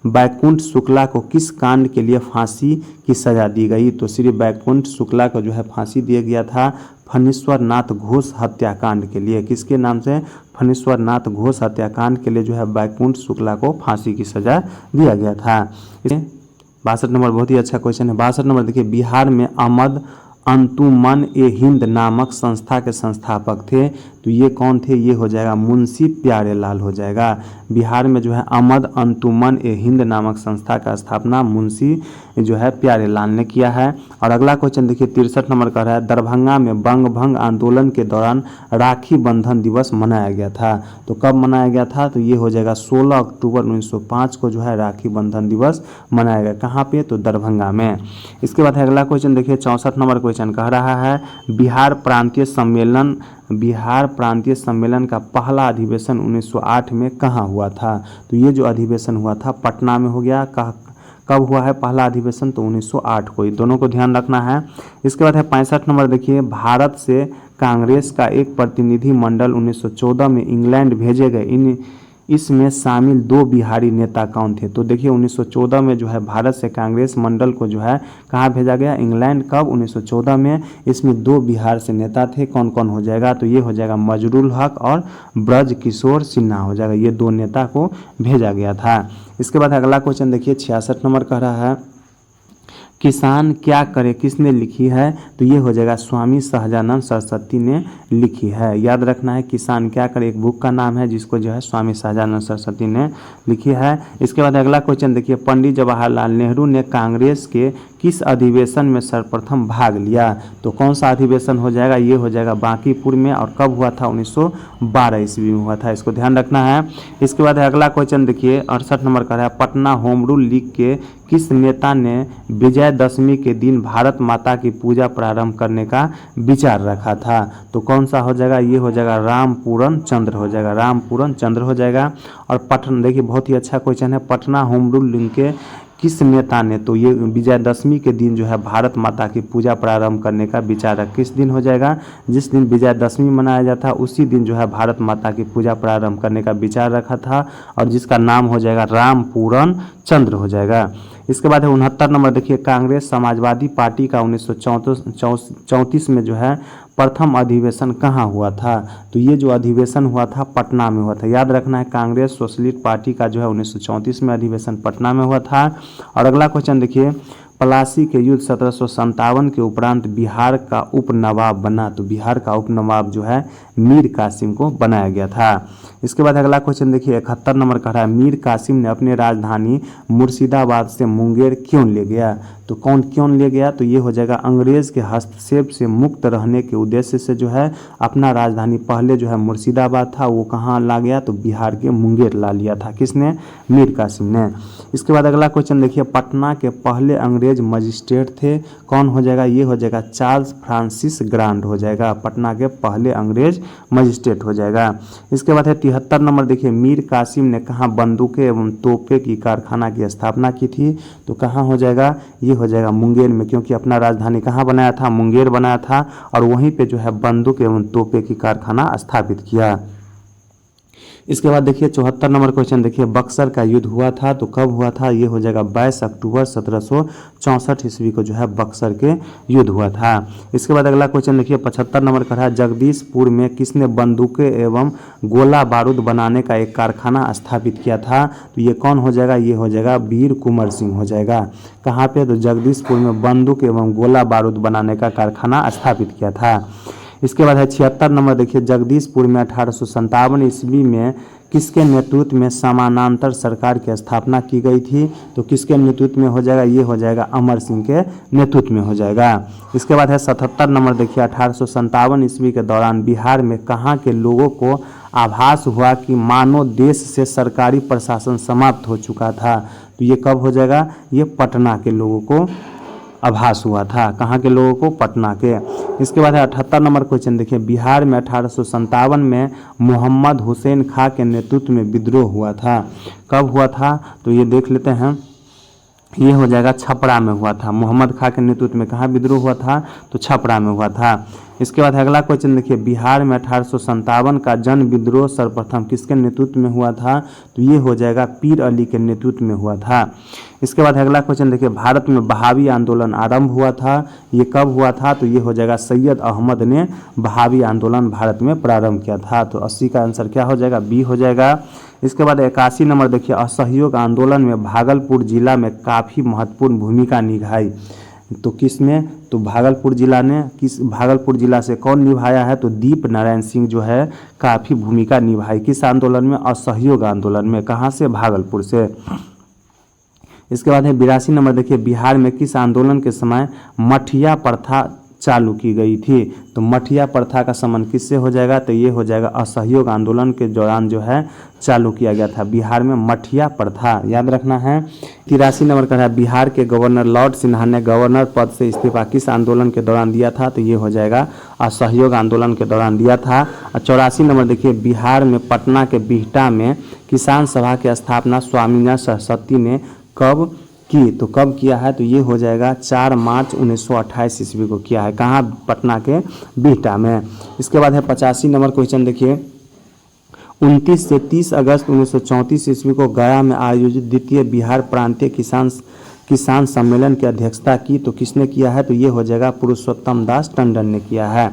बैकुंठ शुक्ला को किस कांड के लिए फांसी की सजा दी गई, तो श्री बैकुंठ शुक्ला को जो है फांसी दिया गया था फणीश्वर नाथ घोष हत्याकांड के लिए। किसके नाम से, फणीश्वर नाथ घोष हत्याकांड के लिए जो है बैकुंठ शुक्ला को फांसी की सजा दिया गया था। 62 नंबर बहुत ही अच्छा क्वेश्चन है। 62 नंबर देखिए, बिहार में अहमद अंतुमन ए हिंद नामक संस्था के संस्थापक थे, तो ये कौन थे, ये हो जाएगा मुंशी प्यारेलाल हो जाएगा। बिहार में जो है अहमद अंतुमन ए हिंद नामक संस्था का स्थापना मुंशी जो है प्यारेलाल ने किया है। और अगला क्वेश्चन देखिए 63 नंबर का है, दरभंगा में बंगभंग आंदोलन के दौरान राखी बंधन दिवस मनाया गया था, तो कब मनाया गया था, तो ये हो जाएगा 16 अक्टूबर 1905 को जो है राखी बंधन दिवस मनाया गया, कहाँ पे, तो दरभंगा में। इसके बाद अगला क्वेश्चन देखिए 64 नंबर क्वेश्चन कह रहा है, बिहार प्रांतीय सम्मेलन का पहला अधिवेशन 1908 में कहाँ हुआ था, तो ये जो अधिवेशन हुआ था पटना में हो गया। कब हुआ है पहला अधिवेशन, तो 1908 को, दोनों को ध्यान रखना है। इसके बाद है 65 नंबर देखिए, भारत से कांग्रेस का एक प्रतिनिधि मंडल 1914 में इंग्लैंड भेजे गए, इसमें शामिल 2 बिहारी नेता कौन थे, तो देखिए 1914 में जो है भारत से कांग्रेस मंडल को जो है कहाँ भेजा गया, इंग्लैंड। कब, 1914 में। इसमें 2 बिहार से नेता थे, कौन कौन हो जाएगा, तो ये हो जाएगा मजरुल हक और ब्रज किशोर सिन्हा हो जाएगा, ये 2 नेता को भेजा गया था। इसके बाद अगला क्वेश्चन देखिए 66 नंबर कह रहा है, किसान क्या करे किसने लिखी है, तो ये हो जाएगा स्वामी सहजानंद सरस्वती ने लिखी है। याद रखना है, किसान क्या करे एक बुक का नाम है जिसको जो है स्वामी सहजानंद सरस्वती ने लिखी है। इसके बाद अगला क्वेश्चन देखिए, पंडित जवाहरलाल नेहरू ने कांग्रेस के किस अधिवेशन में सर्वप्रथम भाग लिया, तो कौन सा अधिवेशन हो जाएगा, ये हो जाएगा बांकीपुर में, और कब हुआ था, 1912 ईस्वी में हुआ था, इसको ध्यान रखना है। इसके बाद अगला क्वेश्चन देखिए 68 नंबर का है, पटना होम रूल लीग के किस नेता ने विजयदशमी के दिन भारत माता की पूजा प्रारंभ करने का विचार रखा था, तो कौन सा हो जाएगा, ये हो जाएगा रामपूरन चंद्र हो जाएगा, रामपूरन चंद्र हो जाएगा। और पटना देखिए बहुत ही अच्छा क्वेश्चन है, पटना होम रूल लीग किस नेता ने, तो ये विजयदशमी के दिन जो है भारत माता की पूजा प्रारंभ करने का विचार किस दिन हो जाएगा, जिस दिन विजयदशमी मनाया जाता है उसी दिन जो है भारत माता की पूजा प्रारंभ करने का विचार रखा था, और जिसका नाम हो जाएगा राम पूरन चंद्र हो जाएगा। इसके बाद है 69 नंबर देखिए, कांग्रेस समाजवादी पार्टी का 1934 में जो है प्रथम अधिवेशन कहाँ हुआ था, तो ये जो अधिवेशन हुआ था पटना में हुआ था। याद रखना है, कांग्रेस सोशलिस्ट पार्टी का जो है 1934 में अधिवेशन पटना में हुआ था। और अगला क्वेश्चन देखिए, प्लासी के युद्ध 1757 के उपरांत बिहार का उपनवाब बना, तो बिहार का उपनवाब जो है मीर कासिम को बनाया गया था। इसके बाद अगला क्वेश्चन देखिए 71 नंबर का है, मीर कासिम ने अपने राजधानी मुर्शिदाबाद से मुंगेर क्यों ले गया, तो कौन क्यों ले गया, तो ये हो जाएगा अंग्रेज के हस्तक्षेप से मुक्त रहने के उद्देश्य से जो है अपना राजधानी पहले जो है मुर्शिदाबाद था वो कहाँ ला गया, तो बिहार के मुंगेर ला लिया था। किसने, मीर कासिम ने। इसके बाद अगला क्वेश्चन देखिए, पटना के पहले अंग्रेज मजिस्ट्रेट थे, कौन हो जाएगा, ये हो जाएगा चार्ल्स फ्रांसिस ग्रांड हो जाएगा, पटना के पहले अंग्रेज मजिस्ट्रेट हो जाएगा। इसके बाद है 73 नंबर देखिए, मीर कासिम ने कहाँ बंदूकें एवं तोपे की कारखाना की स्थापना की थी, तो कहाँ हो जाएगा, ये हो जाएगा मुंगेर में, क्योंकि अपना राजधानी कहाँ बनाया था, मुंगेर बनाया था, और वहीं पे जो है बंदूक एवं तोपे की कारखाना स्थापित किया। इसके बाद देखिए 74 नंबर क्वेश्चन देखिए, बक्सर का युद्ध हुआ था, तो कब हुआ था, ये हो जाएगा 22 अक्टूबर 1764 ईस्वी को जो है बक्सर के युद्ध हुआ था। इसके बाद अगला क्वेश्चन देखिए 75 नंबर का है, जगदीशपुर में किसने बंदूकें एवं गोला बारूद बनाने का एक कारखाना स्थापित किया था, तो ये कौन हो जाएगा, ये हो जाएगा वीर कुंवर सिंह हो जाएगा। कहाँ पे, तो जगदीशपुर में बंदूक एवं गोला बारूद बनाने का कारखाना स्थापित किया था। इसके बाद है 76 नंबर देखिए, जगदीशपुर में 1857 ईस्वी में किसके नेतृत्व में समानांतर सरकार की स्थापना की गई थी, तो किसके नेतृत्व में हो जाएगा, ये हो जाएगा अमर सिंह के नेतृत्व में हो जाएगा। इसके बाद है 77 नंबर देखिए, 1857 ईस्वी के दौरान बिहार में कहाँ के लोगों को आभास हुआ कि मानो देश से सरकारी प्रशासन समाप्त हो चुका था, तो ये कब हो जाएगा, ये पटना के लोगों को आभास हुआ था, कहाँ के लोगों को, पटना के। इसके बाद है 78 नंबर क्वेश्चन देखिए, बिहार में 1857 में मोहम्मद हुसैन खां के नेतृत्व में विद्रोह हुआ था, कब हुआ था, तो ये देख लेते हैं, ये हो जाएगा छपरा में हुआ था। मोहम्मद खां के नेतृत्व में कहाँ विद्रोह हुआ था, तो छपरा में हुआ था। इसके बाद अगला क्वेश्चन देखिए, बिहार में 1857 का जन विद्रोह सर्वप्रथम किसके नेतृत्व में हुआ था, तो ये हो जाएगा पीर अली के नेतृत्व में हुआ था। इसके बाद अगला क्वेश्चन देखिए, भारत में बहावी आंदोलन आरंभ हुआ था, ये कब हुआ था, तो ये हो जाएगा सैयद अहमद ने बहावी आंदोलन भारत में प्रारंभ किया था, तो 80 का आंसर क्या हो जाएगा, बी हो जाएगा। इसके बाद 81 नंबर देखिए, असहयोग आंदोलन में भागलपुर जिला में काफ़ी महत्वपूर्ण भूमिका निभाई, तो किसने, तो भागलपुर जिला से कौन निभाया है, तो दीप नारायण सिंह जो है काफ़ी भूमिका निभाई, किस आंदोलन में, असहयोग आंदोलन में, कहाँ से, भागलपुर से। इसके बाद है 82 नंबर देखिए, बिहार में किस आंदोलन के समय मठिया प्रथा चालू की गई थी, तो मठिया प्रथा का संबंध किससे हो जाएगा, तो ये हो जाएगा असहयोग आंदोलन के दौरान जो है चालू किया गया था बिहार में मठिया प्रथा, याद रखना है। 83 नंबर का है, बिहार के गवर्नर लॉर्ड सिन्हा ने गवर्नर पद से इस्तीफा किस आंदोलन के दौरान दिया था, तो ये हो जाएगा असहयोग आंदोलन के दौरान दिया था। और 84 नंबर देखिए, बिहार में पटना के बिहटा में किसान सभा की स्थापना स्वामीनाथ सरस्वती ने कब की, तो कब किया है, तो ये हो जाएगा 4 मार्च 1928 ईस्वी को किया है, कहाँ, पटना के बिहटा में। इसके बाद है 85 नंबर क्वेश्चन देखिए, 29 से 30 अगस्त 1934 ईस्वी को गया में आयोजित द्वितीय बिहार प्रांतीय किसान सम्मेलन की अध्यक्षता की, तो किसने किया है, तो ये हो जाएगा पुरुषोत्तम दास टंडन ने किया है।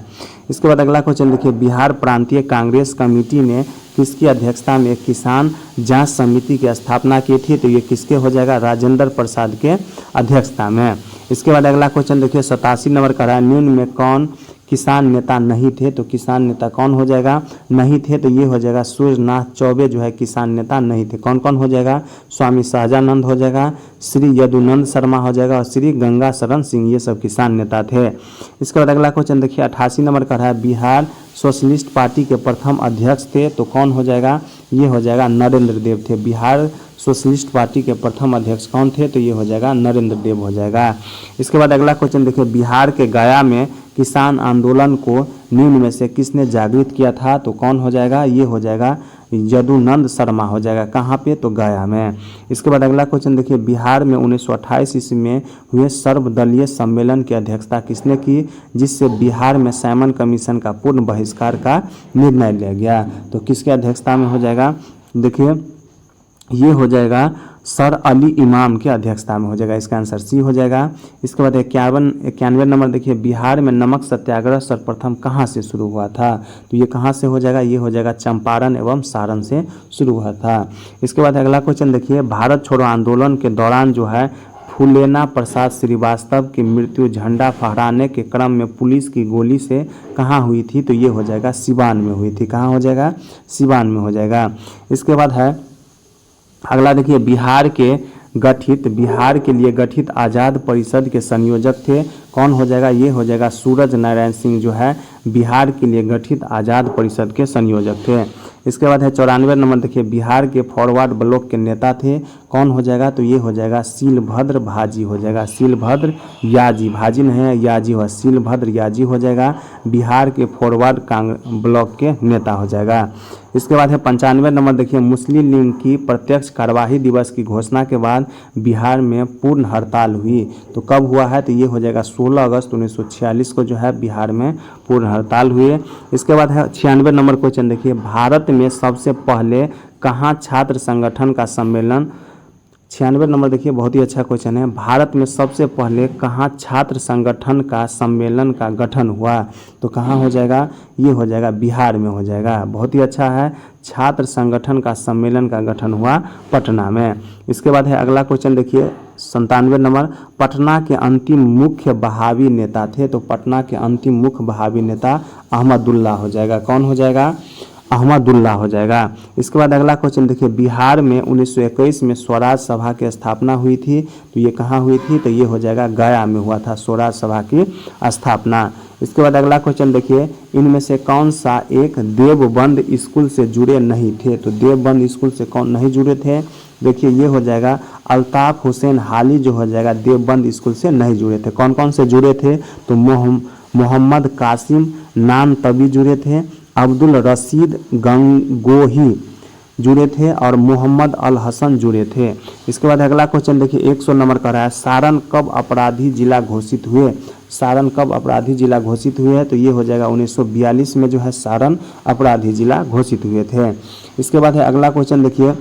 इसके बाद अगला क्वेश्चन देखिए, बिहार प्रांतीय कांग्रेस कमेटी ने किसकी अध्यक्षता में एक किसान जांच समिति की स्थापना की थी, तो ये किसके हो जाएगा, राजेंद्र प्रसाद के अध्यक्षता में। इसके बाद अगला क्वेश्चन देखिए 87 नंबर का है, निम्न में कौन किसान नेता नहीं थे, तो किसान नेता कौन हो जाएगा, नहीं थे, तो ये हो जाएगा सूर्यनाथ चौबे जो है किसान नेता नहीं थे। कौन कौन हो जाएगा, स्वामी सहजानंद हो जाएगा, श्री यदुनंद शर्मा हो जाएगा और श्री गंगा शरण सिंह, ये सब किसान नेता थे। इसके बाद अगला क्वेश्चन देखिए 88 नंबर का है, बिहार सोशलिस्ट पार्टी के प्रथम अध्यक्ष थे, तो कौन हो जाएगा, ये हो जाएगा नरेंद्र देव थे। बिहार सोशलिस्ट पार्टी के प्रथम अध्यक्ष कौन थे, तो ये हो जाएगा नरेंद्र देव हो जाएगा। इसके बाद अगला क्वेश्चन देखिए, बिहार के गया में किसान आंदोलन को निम्न में से किसने जागृत किया था, तो कौन हो जाएगा, ये हो जाएगा यदुनंद शर्मा हो जाएगा। कहाँ पे? तो गया में। इसके बाद अगला क्वेश्चन देखिए, बिहार में 1928 ईस्वी में हुए सर्वदलीय सम्मेलन की अध्यक्षता किसने की, जिससे बिहार में साइमन कमीशन का पूर्ण बहिष्कार का निर्णय लिया गया? तो किसके अध्यक्षता में हो जाएगा? देखिए ये हो जाएगा सर अली इमाम के अध्यक्षता में हो जाएगा। इसका आंसर सी हो जाएगा। इसके बाद 91 नंबर देखिए, बिहार में नमक सत्याग्रह सर्वप्रथम कहाँ से शुरू हुआ था? तो ये कहाँ से हो जाएगा? ये हो जाएगा चंपारण एवं सारण से शुरू हुआ था। इसके बाद अगला क्वेश्चन देखिए, भारत छोड़ो आंदोलन के दौरान जो है फूलेना प्रसाद श्रीवास्तव की मृत्यु झंडा फहराने के क्रम में पुलिस की गोली से कहाँ हुई थी? तो ये हो जाएगा सिवान में हुई थी। कहाँ हो जाएगा? सिवान में हो जाएगा। इसके बाद है अगला देखिए, बिहार के लिए गठित आज़ाद परिषद के संयोजक थे। कौन हो जाएगा? ये हो जाएगा सूरज नारायण सिंह जो है बिहार के लिए गठित आज़ाद परिषद के संयोजक थे। इसके बाद है 94 नंबर देखिए, बिहार के फॉरवर्ड ब्लॉक के नेता थे। कौन हो जाएगा? तो ये हो जाएगा सीलभद्र भाजी हो जाएगा। सीलभद्र याजी, भाजी नहीं है याजी हो, सीलभद्र याजी हो जाएगा, बिहार के फॉरवर्ड ब्लॉक के नेता हो जाएगा। इसके बाद है 95 नंबर देखिए, मुस्लिम लीग की प्रत्यक्ष कार्यवाही दिवस की घोषणा के बाद बिहार में पूर्ण हड़ताल हुई। तो कब हुआ है? तो ये हो जाएगा 16 अगस्त 1946 को जो है बिहार में पूर्ण हड़ताल हुए। इसके बाद है 96 नंबर क्वेश्चन देखिए, भारत में सबसे पहले कहाँ छात्र संगठन का सम्मेलन? 96 नंबर देखिए, बहुत ही अच्छा क्वेश्चन है। भारत में सबसे पहले कहाँ छात्र संगठन का सम्मेलन का गठन हुआ? तो कहाँ हो जाएगा? ये हो जाएगा बिहार में हो जाएगा। बहुत ही अच्छा है, छात्र संगठन का सम्मेलन का गठन हुआ पटना में। इसके बाद है अगला क्वेश्चन देखिए 97 नंबर, पटना के अंतिम मुख्य बहावी नेता थे। तो पटना के अंतिम मुख्य बहावी नेता अहमदुल्ला हो जाएगा। कौन हो जाएगा? अहमदुल्ला हो जाएगा। इसके बाद अगला क्वेश्चन देखिए, बिहार में 1921 में स्वराज सभा की स्थापना हुई थी। तो ये कहाँ हुई थी? तो ये हो जाएगा गया में हुआ था स्वराज सभा की स्थापना। इसके बाद अगला क्वेश्चन देखिए, इनमें से कौन सा एक देवबंद स्कूल से जुड़े नहीं थे? तो देवबंद स्कूल से कौन नहीं जुड़े थे? देखिए ये हो जाएगा अल्ताफ हुसैन हाली जो हो जाएगा देवबंद स्कूल से नहीं जुड़े थे। कौन कौन से जुड़े थे? तो मोहम्मद कासिम नान तभी जुड़े थे, अब्दुल रशीद गंगोही जुड़े थे और मोहम्मद अल हसन जुड़े थे। इसके बाद अगला क्वेश्चन देखिए 100 नंबर का रहा है, सारण कब अपराधी जिला घोषित हुए? सारण कब अपराधी जिला घोषित हुए हैं? तो ये हो जाएगा 1942 में जो है सारण अपराधी जिला घोषित हुए थे। इसके बाद है अगला क्वेश्चन देखिए,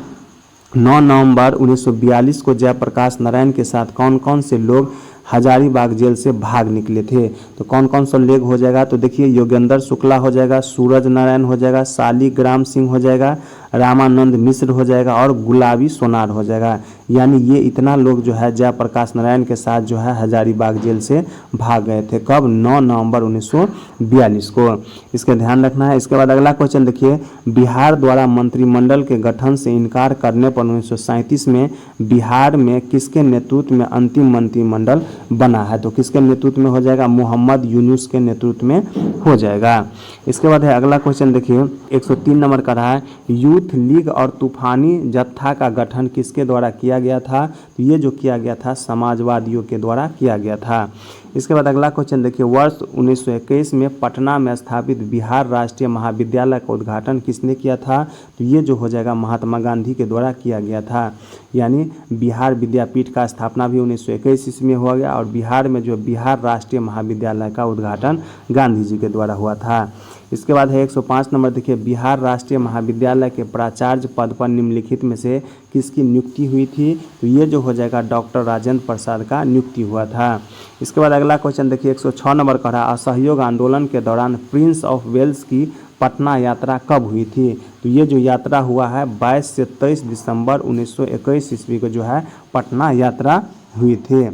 9 नवंबर 1942 को जयप्रकाश नारायण के साथ कौन कौन से लोग हजारीबाग जेल से भाग निकले थे? तो कौन कौन सा लोग हो जाएगा? तो देखिए योगेंद्र शुक्ला हो जाएगा, सूरज नारायण हो जाएगा, शालिग्राम सिंह हो जाएगा, रामानंद मिश्र हो जाएगा और गुलाबी सोनार हो जाएगा। यानी ये इतना लोग जो है जयप्रकाश नारायण के साथ जो है हजारीबाग जेल से भाग गए थे। कब? 9 नवंबर 1942 को। इसका ध्यान रखना है। इसके बाद अगला क्वेश्चन देखिए, बिहार द्वारा मंत्रिमंडल के गठन से इनकार करने पर 1937 में बिहार में किसके नेतृत्व में अंतिम मंत्रिमंडल बना है? तो किसके नेतृत्व में हो जाएगा? मोहम्मद यूनुस के नेतृत्व में हो जाएगा। इसके बाद है अगला क्वेश्चन देखिए 103 नंबर का रहा है, यूथ लीग और तूफानी जत्था का गठन किसके द्वारा किया गया था? तो ये जो किया गया था समाजवादियों के द्वारा किया गया था। इसके बाद अगला क्वेश्चन देखिए, वर्ष 1921 में पटना में स्थापित बिहार राष्ट्रीय महाविद्यालय का उद्घाटन किसने किया था? तो ये जो हो जाएगा महात्मा गांधी के द्वारा किया गया था। यानी बिहार विद्यापीठ का स्थापना भी 1921 ईस्वी में हुआ गया और बिहार में जो बिहार राष्ट्रीय महाविद्यालय का उद्घाटन गांधी जी के द्वारा हुआ था। इसके बाद है 105 नंबर देखिए, बिहार राष्ट्रीय महाविद्यालय के प्राचार्य पद पर निम्नलिखित में से किसकी नियुक्ति हुई थी? तो ये जो हो जाएगा डॉक्टर राजेंद्र प्रसाद का नियुक्ति हुआ था। इसके बाद अगला क्वेश्चन देखिए 106 नंबर का रहा, असहयोग आंदोलन के दौरान प्रिंस ऑफ वेल्स की पटना यात्रा कब हुई थी? तो ये जो यात्रा हुआ है 22 से 23 दिसंबर 1921 ईस्वी को जो है पटना यात्रा हुई थी।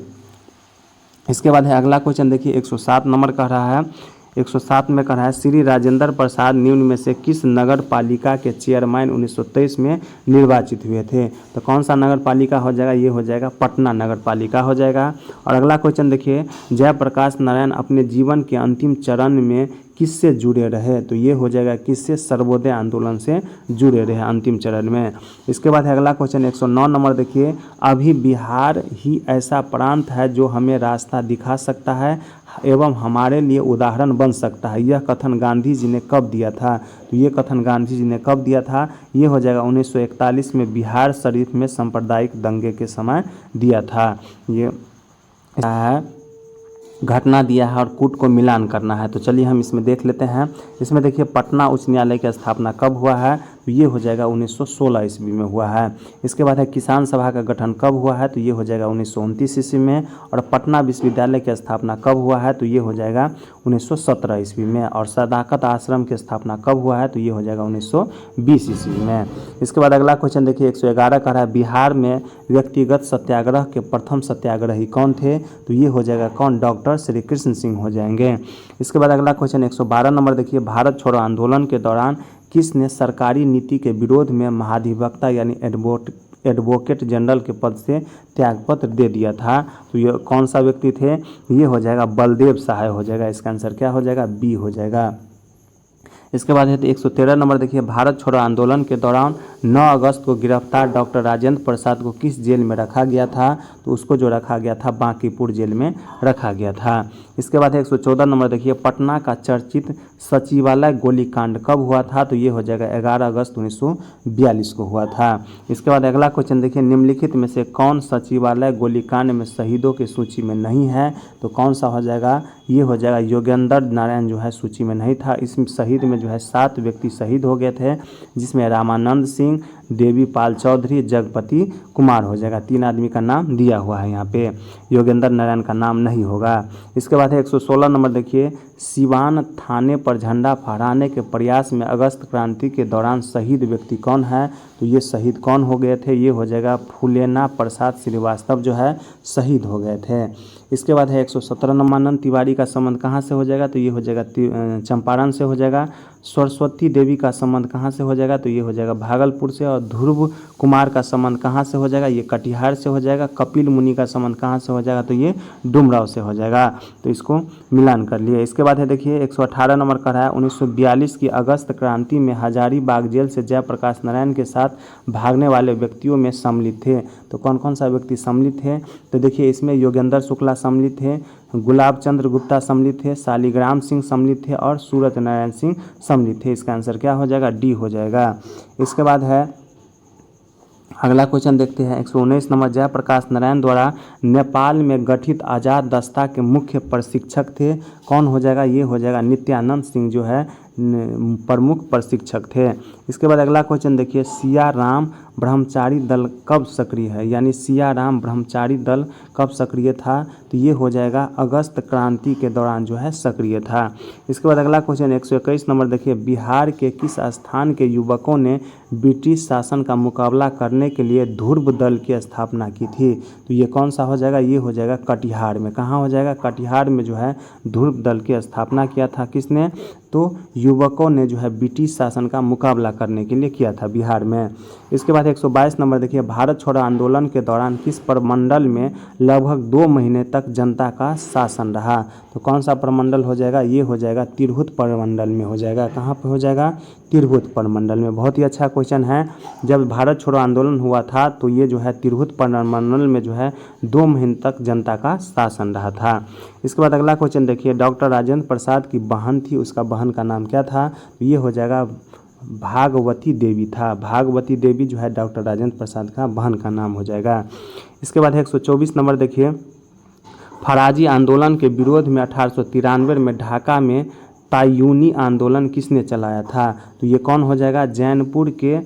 इसके बाद है अगला क्वेश्चन देखिए 107 नंबर का रहा है, 107 में कहा है, श्री राजेंद्र प्रसाद निम्न में से किस नगर पालिका के चेयरमैन 1923 में निर्वाचित हुए थे? तो कौन सा नगर पालिका हो जाएगा? ये हो जाएगा पटना नगर पालिका हो जाएगा। और अगला क्वेश्चन देखिए, जयप्रकाश नारायण अपने जीवन के अंतिम चरण में किससे जुड़े रहे, तो ये हो जाएगा किससे, सर्वोदय आंदोलन से जुड़े रहे अंतिम चरण में। इसके बाद अगला क्वेश्चन 109 नंबर देखिए, अभी बिहार ही ऐसा प्रांत है जो हमें रास्ता दिखा सकता है एवं हमारे लिए उदाहरण बन सकता है, यह कथन गांधी जी ने कब दिया था, तो ये कथन गांधी जी ने कब दिया था, ये हो जाएगा 1941 में बिहार शरीफ में सांप्रदायिक दंगे के समय दिया था। ये है घटना दिया है और कूट को मिलान करना है। तो चलिए हम इसमें देख लेते हैं। इसमें देखिए पटना उच्च न्यायालय की स्थापना कब हुआ है, तो ये हो जाएगा 1916 ईस्वी में हुआ है। इसके बाद है किसान सभा का गठन कब हुआ है, तो ये हो जाएगा 1929 ईस्वी में। और पटना विश्वविद्यालय की स्थापना कब हुआ है, तो ये हो जाएगा 1917 ईस्वी में। और सदाकत आश्रम की स्थापना कब हुआ है, तो ये हो जाएगा 1920 ईस्वी में। इसके बाद अगला क्वेश्चन देखिए 111 का है, बिहार में व्यक्तिगत सत्याग्रह के प्रथम सत्याग्रही कौन थे, तो ये हो जाएगा कौन, डॉक्टर श्री कृष्ण सिंह हो जाएंगे। इसके बाद अगला क्वेश्चन 112 नंबर देखिए, भारत छोड़ो आंदोलन के दौरान किसने सरकारी नीति के विरोध में महाधिवक्ता यानी एडवोकेट जनरल के पद से त्यागपत्र दे दिया था, तो ये कौन सा व्यक्ति थे, ये हो जाएगा बलदेव सहाय हो जाएगा। इसका आंसर क्या हो जाएगा, बी हो जाएगा। इसके बाद है तो 113 नंबर देखिए, भारत छोड़ो आंदोलन के दौरान 9 अगस्त को गिरफ्तार डॉक्टर राजेंद्र प्रसाद को किस जेल में रखा गया था, तो उसको जो रखा गया था बांकीपुर जेल में रखा गया था। इसके बाद 114 नंबर देखिए, पटना का चर्चित सचिवालय गोलीकांड कब हुआ था, तो ये हो जाएगा 11 अगस्त 1942 को हुआ था। इसके बाद अगला क्वेश्चन देखिए, निम्नलिखित में से कौन सचिवालय गोलीकांड में शहीदों की सूची में नहीं है, तो कौन सा हो जाएगा, ये हो जाएगा योगेंद्र नारायण जो है सूची में नहीं था। इसमें शहीद में जो है 7 व्यक्ति शहीद हो गए थे, जिसमें रामानंद सिंह, देवी पाल चौधरी, जगपति कुमार हो जाएगा। 3 आदमी का नाम दिया हुआ है यहाँ पे, योगेंद्र नारायण का नाम नहीं होगा। इसके बाद है 116 नंबर देखिए, सिवान थाने पर झंडा फहराने के प्रयास में अगस्त क्रांति के दौरान शहीद व्यक्ति कौन है, तो ये शहीद कौन हो गए थे, ये हो जाएगा फूलेना प्रसाद श्रीवास्तव जो है शहीद हो गए थे। इसके बाद है 117 नंबर, तिवारी का संबंध कहाँ से हो जाएगा, तो ये हो जाएगा चंपारण से हो जाएगा। सरस्वती देवी का संबंध कहाँ से हो जाएगा, तो ये हो जाएगा भागलपुर से। और ध्रुव कुमार का संबंध कहाँ से हो जाएगा, ये कटिहार से हो जाएगा। कपिल मुनि का संबंध कहाँ से हो जाएगा, तो ये डुमराव से हो जाएगा। तो इसको मिलान कर लिए। इसके बाद है देखिए 118 नंबर का है, 1942 की अगस्त क्रांति में हजारीबाग जेल से जयप्रकाश नारायण के साथ भागने वाले व्यक्तियों में सम्मिलित थे, तो कौन कौन सा व्यक्ति सम्मिलित थे, तो देखिए इसमें योगेंद्र शुक्ला सम्मिलित थे, गुलाब चंद्र गुप्ता सम्मिलित थे, शालिग्राम सिंह सम्मिलित थे और सूरत नारायण सिंह सम्मिलित थे। इसका आंसर क्या हो जाएगा, डी हो जाएगा। इसके बाद है अगला क्वेश्चन देखते हैं 119 नंबर, जयप्रकाश नारायण द्वारा नेपाल में गठित आज़ाद दस्ता के मुख्य प्रशिक्षक थे, कौन हो जाएगा, ये हो जाएगा नित्यानंद सिंह जो है प्रमुख प्रशिक्षक थे। इसके बाद अगला क्वेश्चन देखिए, सिया राम ब्रह्मचारी दल कब सक्रिय है, यानी सिया राम ब्रह्मचारी दल कब सक्रिय था, तो ये हो जाएगा अगस्त क्रांति के दौरान जो है सक्रिय था। इसके बाद अगला क्वेश्चन 121 नंबर देखिए, बिहार के किस स्थान के युवकों ने ब्रिटिश शासन का मुकाबला करने के लिए ध्रुव दल की स्थापना की थी, तो ये कौन सा हो जाएगा, ये हो जाएगा कटिहार में। कहाँ हो जाएगा, कटिहार में जो है ध्रुव दल की स्थापना किया था किसने, तो युवकों ने जो है ब्रिटिश शासन का मुकाबला करने के लिए किया था बिहार में। इसके बाद 122 नंबर देखिए, भारत छोड़ो आंदोलन के दौरान किस प्रमंडल में लगभग 2 महीने तक जनता का शासन रहा, तो कौन सा प्रमंडल हो जाएगा, ये हो जाएगा तिरहुत प्रमंडल में हो जाएगा। कहाँ पे हो जाएगा, तिरहुत प्रमंडल में। बहुत ही अच्छा क्वेश्चन है। जब भारत छोड़ो आंदोलन हुआ था तो ये जो है तिरहुत प्रमंडल में जो है 2 महीने तक जनता का शासन रहा था। इसके बाद अगला क्वेश्चन देखिए, डॉक्टर राजेंद्र प्रसाद की बहन थी, उसका बहन का नाम क्या था, तो ये हो जाएगा भागवती देवी था। भागवती देवी जो है डॉक्टर राजेंद्र प्रसाद का बहन का नाम हो जाएगा। इसके बाद 124 नंबर देखिए, फराजी आंदोलन के विरोध में 1893 में ढाका में तायूनी आंदोलन किसने चलाया था, तो ये कौन हो जाएगा, जैनपुर के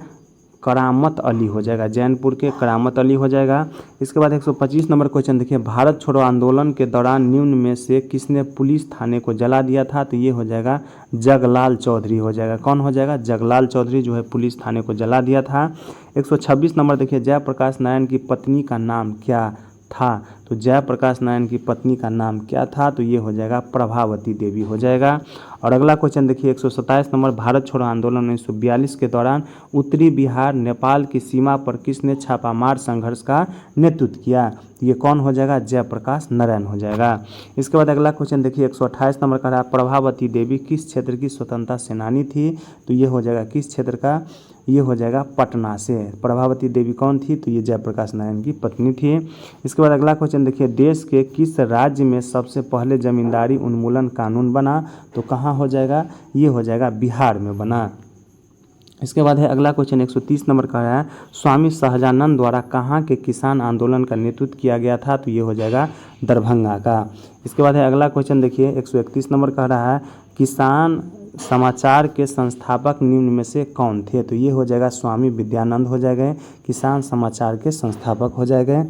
करामत अली हो जाएगा, जैनपुर के करामत अली हो जाएगा। इसके बाद 125 नंबर क्वेश्चन देखिए, भारत छोड़ो आंदोलन के दौरान निम्न में से किसने पुलिस थाने को जला दिया था, तो ये हो जाएगा जगलाल चौधरी हो जाएगा। कौन हो जाएगा, जगलाल चौधरी जो है पुलिस थाने को जला दिया था। 126 नंबर देखिए, जयप्रकाश नारायण की पत्नी का नाम क्या था। तो जयप्रकाश नारायण की पत्नी का नाम क्या था? तो ये हो जाएगा प्रभावती देवी हो जाएगा। और अगला क्वेश्चन देखिए 127 नंबर, भारत छोड़ो आंदोलन 1942 के दौरान उत्तरी बिहार नेपाल की सीमा पर किसने छापामार संघर्ष का नेतृत्व किया? ये कौन हो जाएगा? जयप्रकाश नारायण हो जाएगा। इसके बाद अगला क्वेश्चन देखिए 128 नंबर का रहा, प्रभावती देवी किस क्षेत्र की स्वतंत्रता सेनानी थी? तो ये हो जाएगा किस क्षेत्र का? ये हो जाएगा पटना से। प्रभावती देवी कौन थी? तो ये जयप्रकाश नारायण की पत्नी थी। इसके बाद अगला क्वेश्चन देखिए, देश के किस राज्य में सबसे पहले जमींदारी उन्मूलन कानून बना? तो कहाँ हो जाएगा? ये हो जाएगा बिहार में बना। इसके बाद है अगला क्वेश्चन 130 नंबर का है, स्वामी सहजानंद द्वारा कहाँ के किसान आंदोलन का नेतृत्व किया गया था? तो ये हो जाएगा दरभंगा का। इसके बाद है अगला क्वेश्चन देखिए 131 नंबर कह रहा है, किसान समाचार के संस्थापक निम्न में से कौन थे? तो ये हो जाएगा स्वामी विद्यानंद हो जाएगा, किसान समाचार के संस्थापक हो जाएगा।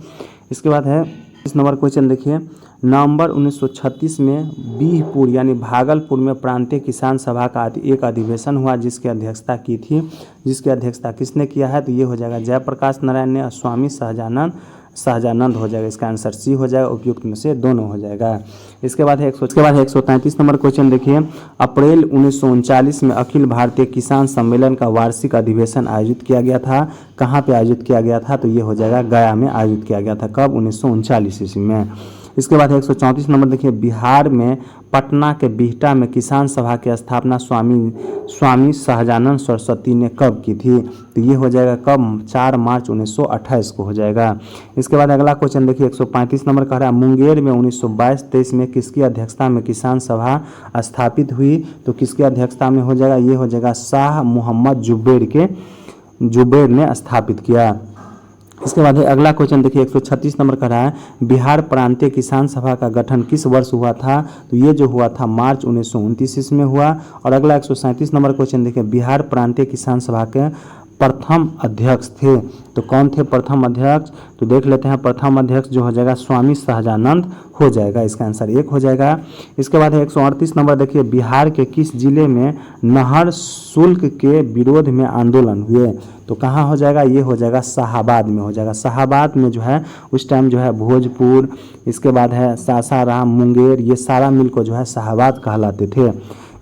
इसके बाद है इस नंबर क्वेश्चन देखिए, नवंबर 1936 में बीहपुर यानी भागलपुर में प्रांतीय किसान सभा का एक अधिवेशन हुआ जिसकी अध्यक्षता की थी, जिसकी अध्यक्षता किसने किया है? तो ये हो जाएगा जयप्रकाश नारायण ने और स्वामी सहजानंद हो जाएगा। इसका आंसर सी हो जाएगा, उपयुक्त में से दोनों हो जाएगा। इसके बाद है 133 नंबर क्वेश्चन देखिए, अप्रैल 1939 में अखिल भारतीय किसान सम्मेलन का वार्षिक अधिवेशन आयोजित किया गया था। कहाँ पे आयोजित किया गया था? तो ये हो जाएगा गया में आयोजित किया गया था। कब? 1939 ईस्वी में। इसके बाद 134 नंबर देखिए, बिहार में पटना के बिहटा में किसान सभा की स्थापना स्वामी सहजानंद सरस्वती ने कब की थी? तो ये हो जाएगा कब? 4 मार्च 1928 को हो जाएगा। इसके बाद अगला क्वेश्चन देखिए 135 नंबर कह रहा है, मुंगेर में 1922-23 में किसकी अध्यक्षता में किसान सभा स्थापित हुई? तो किसकी अध्यक्षता में हो जाएगा? ये हो जाएगा शाह मोहम्मद जुबैर ने स्थापित किया। इसके बाद अगला क्वेश्चन देखिए 136 नंबर का रहा है, बिहार प्रांतीय किसान सभा का गठन किस वर्ष हुआ था? तो ये जो हुआ था मार्च 1929 ईस्वी में हुआ। और अगला 137 नंबर क्वेश्चन देखिए, बिहार प्रांतीय किसान सभा के प्रथम अध्यक्ष थे। तो कौन थे प्रथम अध्यक्ष? तो देख लेते हैं, प्रथम अध्यक्ष जो हो जाएगा स्वामी सहजानंद हो जाएगा। इसका आंसर 1 हो जाएगा। इसके बाद 138 नंबर देखिए, बिहार के किस जिले में नहर शुल्क के विरोध में आंदोलन हुए? तो कहाँ हो जाएगा? ये हो जाएगा शाहाबाद में हो जाएगा। शाहाबाद में जो है उस टाइम जो है भोजपुर, इसके बाद है सासाराम, मुंगेर, ये सारा मिल को जो है शाहाबाद कहलाते थे।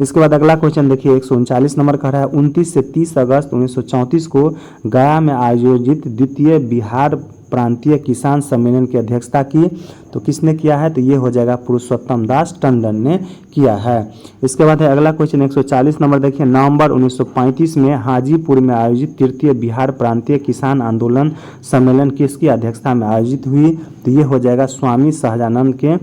इसके बाद अगला क्वेश्चन देखिए 139 नंबर का है, 29 से 30 अगस्त 1934 को गया में आयोजित द्वितीय बिहार प्रांतीय किसान सम्मेलन की अध्यक्षता की। तो किसने किया है? तो ये हो जाएगा पुरुषोत्तम दास टंडन ने किया है। इसके बाद है अगला क्वेश्चन 140 नंबर देखिए, नवंबर 1935 में हाजीपुर में आयोजित तृतीय बिहार प्रांतीय किसान आंदोलन सम्मेलन किसकी अध्यक्षता में आयोजित हुई? तो ये हो जाएगा स्वामी सहजानंद के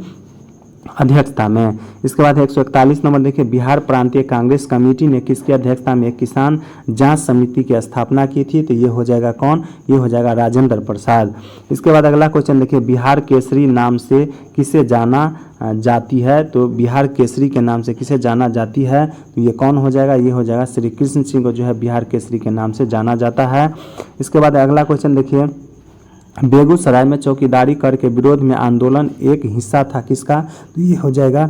अध्यक्षता में। इसके बाद 141 नंबर देखिए, बिहार प्रांतीय कांग्रेस कमेटी ने किसकी अध्यक्षता में एक किसान जांच समिति की स्थापना की थी? तो ये हो जाएगा कौन? ये हो जाएगा राजेंद्र प्रसाद। इसके बाद अगला क्वेश्चन देखिए, बिहार केसरी नाम से किसे जाना जाती है? तो बिहार केसरी के नाम से किसे जाना जाती है? तो ये कौन हो जाएगा? ये हो जाएगा श्री कृष्ण सिंह को जो है बिहार केसरी के नाम से जाना जाता है। इसके बाद अगला क्वेश्चन देखिए, बेगूसराय में चौकीदारी कर के विरोध में आंदोलन एक हिस्सा था किसका? तो ये हो जाएगा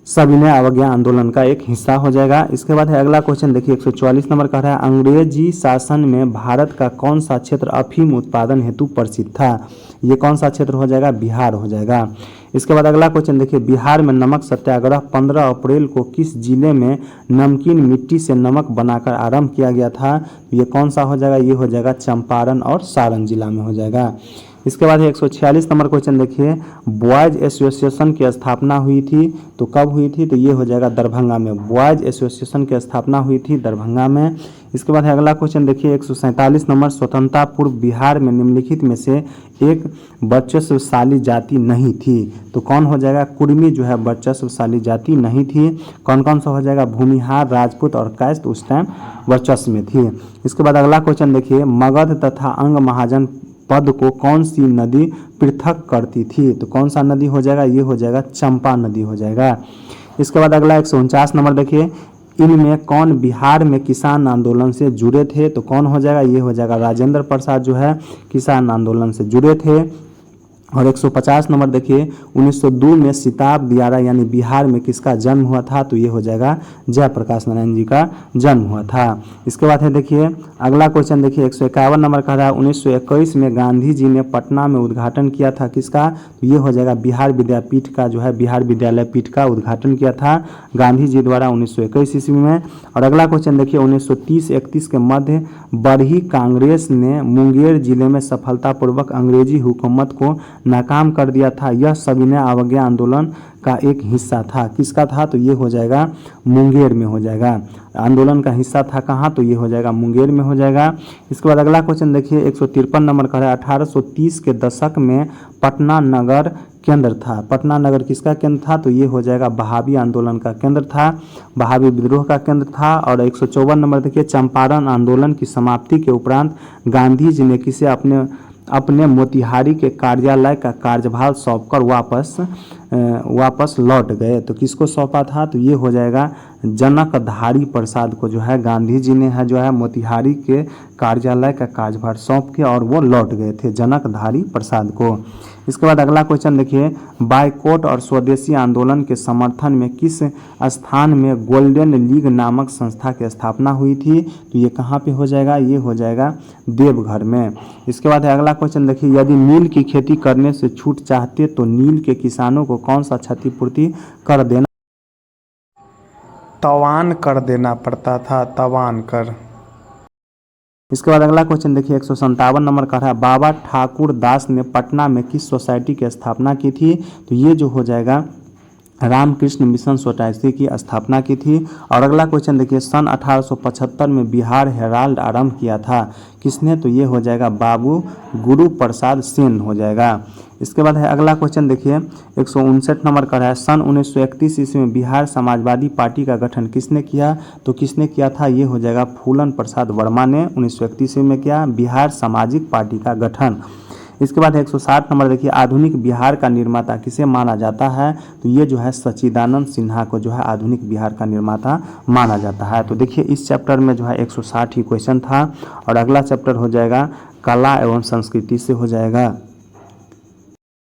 सविनय अवज्ञा आंदोलन का एक हिस्सा हो जाएगा। इसके बाद है अगला क्वेश्चन देखिए 144 नंबर का है, अंग्रेजी शासन में भारत का कौन सा क्षेत्र अफीम उत्पादन हेतु प्रसिद्ध था? ये कौन सा क्षेत्र हो जाएगा? बिहार हो जाएगा। इसके बाद अगला क्वेश्चन देखिए, बिहार में नमक सत्याग्रह 15 अप्रैल को किस जिले में नमकीन मिट्टी से नमक बनाकर आरंभ किया गया था? ये कौन सा हो जाएगा? ये हो जाएगा चंपारण और सारण जिला में हो जाएगा। इसके बाद 146 नंबर क्वेश्चन देखिए, बॉयज एसोसिएशन की स्थापना हुई थी तो कब हुई थी? तो ये हो जाएगा दरभंगा में। बॉयज एसोसिएशन की स्थापना हुई थी दरभंगा में। इसके बाद अगला क्वेश्चन देखिए 147 नंबर, स्वतंत्रता पूर्व बिहार में निम्नलिखित में से एक वर्चस्वशाली जाति नहीं थी। तो कौन हो जाएगा? कुर्मी जो है वर्चस्वशाली जाति नहीं थी। कौन कौन सा हो जाएगा? भूमिहार, राजपूत और कैस्त उस टाइम वर्चस्व में थी। इसके बाद अगला क्वेश्चन देखिए, मगध तथा अंग महाजन पद को कौन सी नदी पृथक करती थी? तो कौन सा नदी हो जाएगा? ये हो जाएगा चंपा नदी हो जाएगा। इसके बाद अगला 149 नंबर देखिए, इनमें कौन बिहार में किसान आंदोलन से जुड़े थे? तो कौन हो जाएगा? ये हो जाएगा राजेंद्र प्रसाद जो है किसान आंदोलन से जुड़े थे। और 150 नंबर देखिए 1902 में सिताब दियारा यानी बिहार में किसका जन्म हुआ था, तो ये हो जाएगा जयप्रकाश नारायण जी का जन्म हुआ था। इसके बाद है देखिए अगला क्वेश्चन देखिए 151 नंबर का रहा है 1921 में गांधी जी ने पटना में उद्घाटन किया था किसका, तो ये हो जाएगा बिहार विद्यापीठ का जो है बिहार विद्यालय पीठ का उद्घाटन किया था गांधी जी द्वारा 1921 ईस्वी में। और अगला क्वेश्चन देखिए 1930-31 के मध्य बरही कांग्रेस ने मुंगेर जिले में सफलतापूर्वक अंग्रेजी हुकूमत को नाकाम कर दिया था। यह सविनय अवज्ञा आंदोलन का एक हिस्सा था, किसका था, तो ये हो जाएगा मुंगेर में हो जाएगा। आंदोलन का हिस्सा था कहाँ, तो ये हो जाएगा मुंगेर में हो जाएगा। इसके बाद अगला क्वेश्चन देखिए 153 नंबर का है 1830 के दशक में पटना नगर केंद्र था। पटना नगर किसका केंद्र था, तो ये हो जाएगा बहावी आंदोलन का केंद्र था, बहावी विद्रोह का केंद्र था। और 154 नंबर देखिए चंपारण आंदोलन की समाप्ति के उपरांत गांधी जी ने किसे अपने मोतिहारी के कार्यालय का कार्यभार सौंपकर वापस लौट गए, तो किसको सौंपा था, तो ये हो जाएगा जनकधारी प्रसाद को जो है गांधी जी ने है जो है मोतिहारी के कार्यालय का कार्यभार सौंप के और वो लौट गए थे जनकधारी प्रसाद को। इसके बाद अगला क्वेश्चन देखिए बायकॉट और स्वदेशी आंदोलन के समर्थन में किस स्थान में गोल्डन लीग नामक संस्था की स्थापना हुई थी, तो ये कहाँ पे हो जाएगा, ये हो जाएगा देवघर में। इसके बाद अगला क्वेश्चन देखिए यदि नील की खेती करने से छूट चाहते तो नील के किसानों को कौन सा क्षतिपूर्ति कर देना तवान कर देना पड़ता था, तवान कर। इसके बाद अगला क्वेश्चन देखिए 157 नंबर का है बाबा ठाकुर दास ने पटना में किस सोसाइटी की स्थापना की थी, तो ये जो हो जाएगा रामकृष्ण मिशन सोसाइटी की स्थापना की थी। और अगला क्वेश्चन देखिए सन 1875 में बिहार हेराल्ड आरंभ किया था किसने, तो ये हो जाएगा बाबू गुरु प्रसाद सेन हो जाएगा। इसके बाद है अगला क्वेश्चन देखिए 159 नंबर का है सन 1931 ईस्वी में बिहार समाजवादी पार्टी का गठन किसने किया, तो किसने किया था, ये हो जाएगा फूलन प्रसाद वर्मा ने 1931 ईस्वी में किया बिहार सामाजिक पार्टी का गठन। इसके बाद 160 नंबर देखिए आधुनिक बिहार का निर्माता किसे माना जाता है, तो ये जो है सच्चिदानंद सिन्हा को जो है आधुनिक बिहार का निर्माता माना जाता है। तो देखिए इस चैप्टर में जो है 160 ही क्वेश्चन था और अगला चैप्टर हो जाएगा कला एवं संस्कृति से हो जाएगा।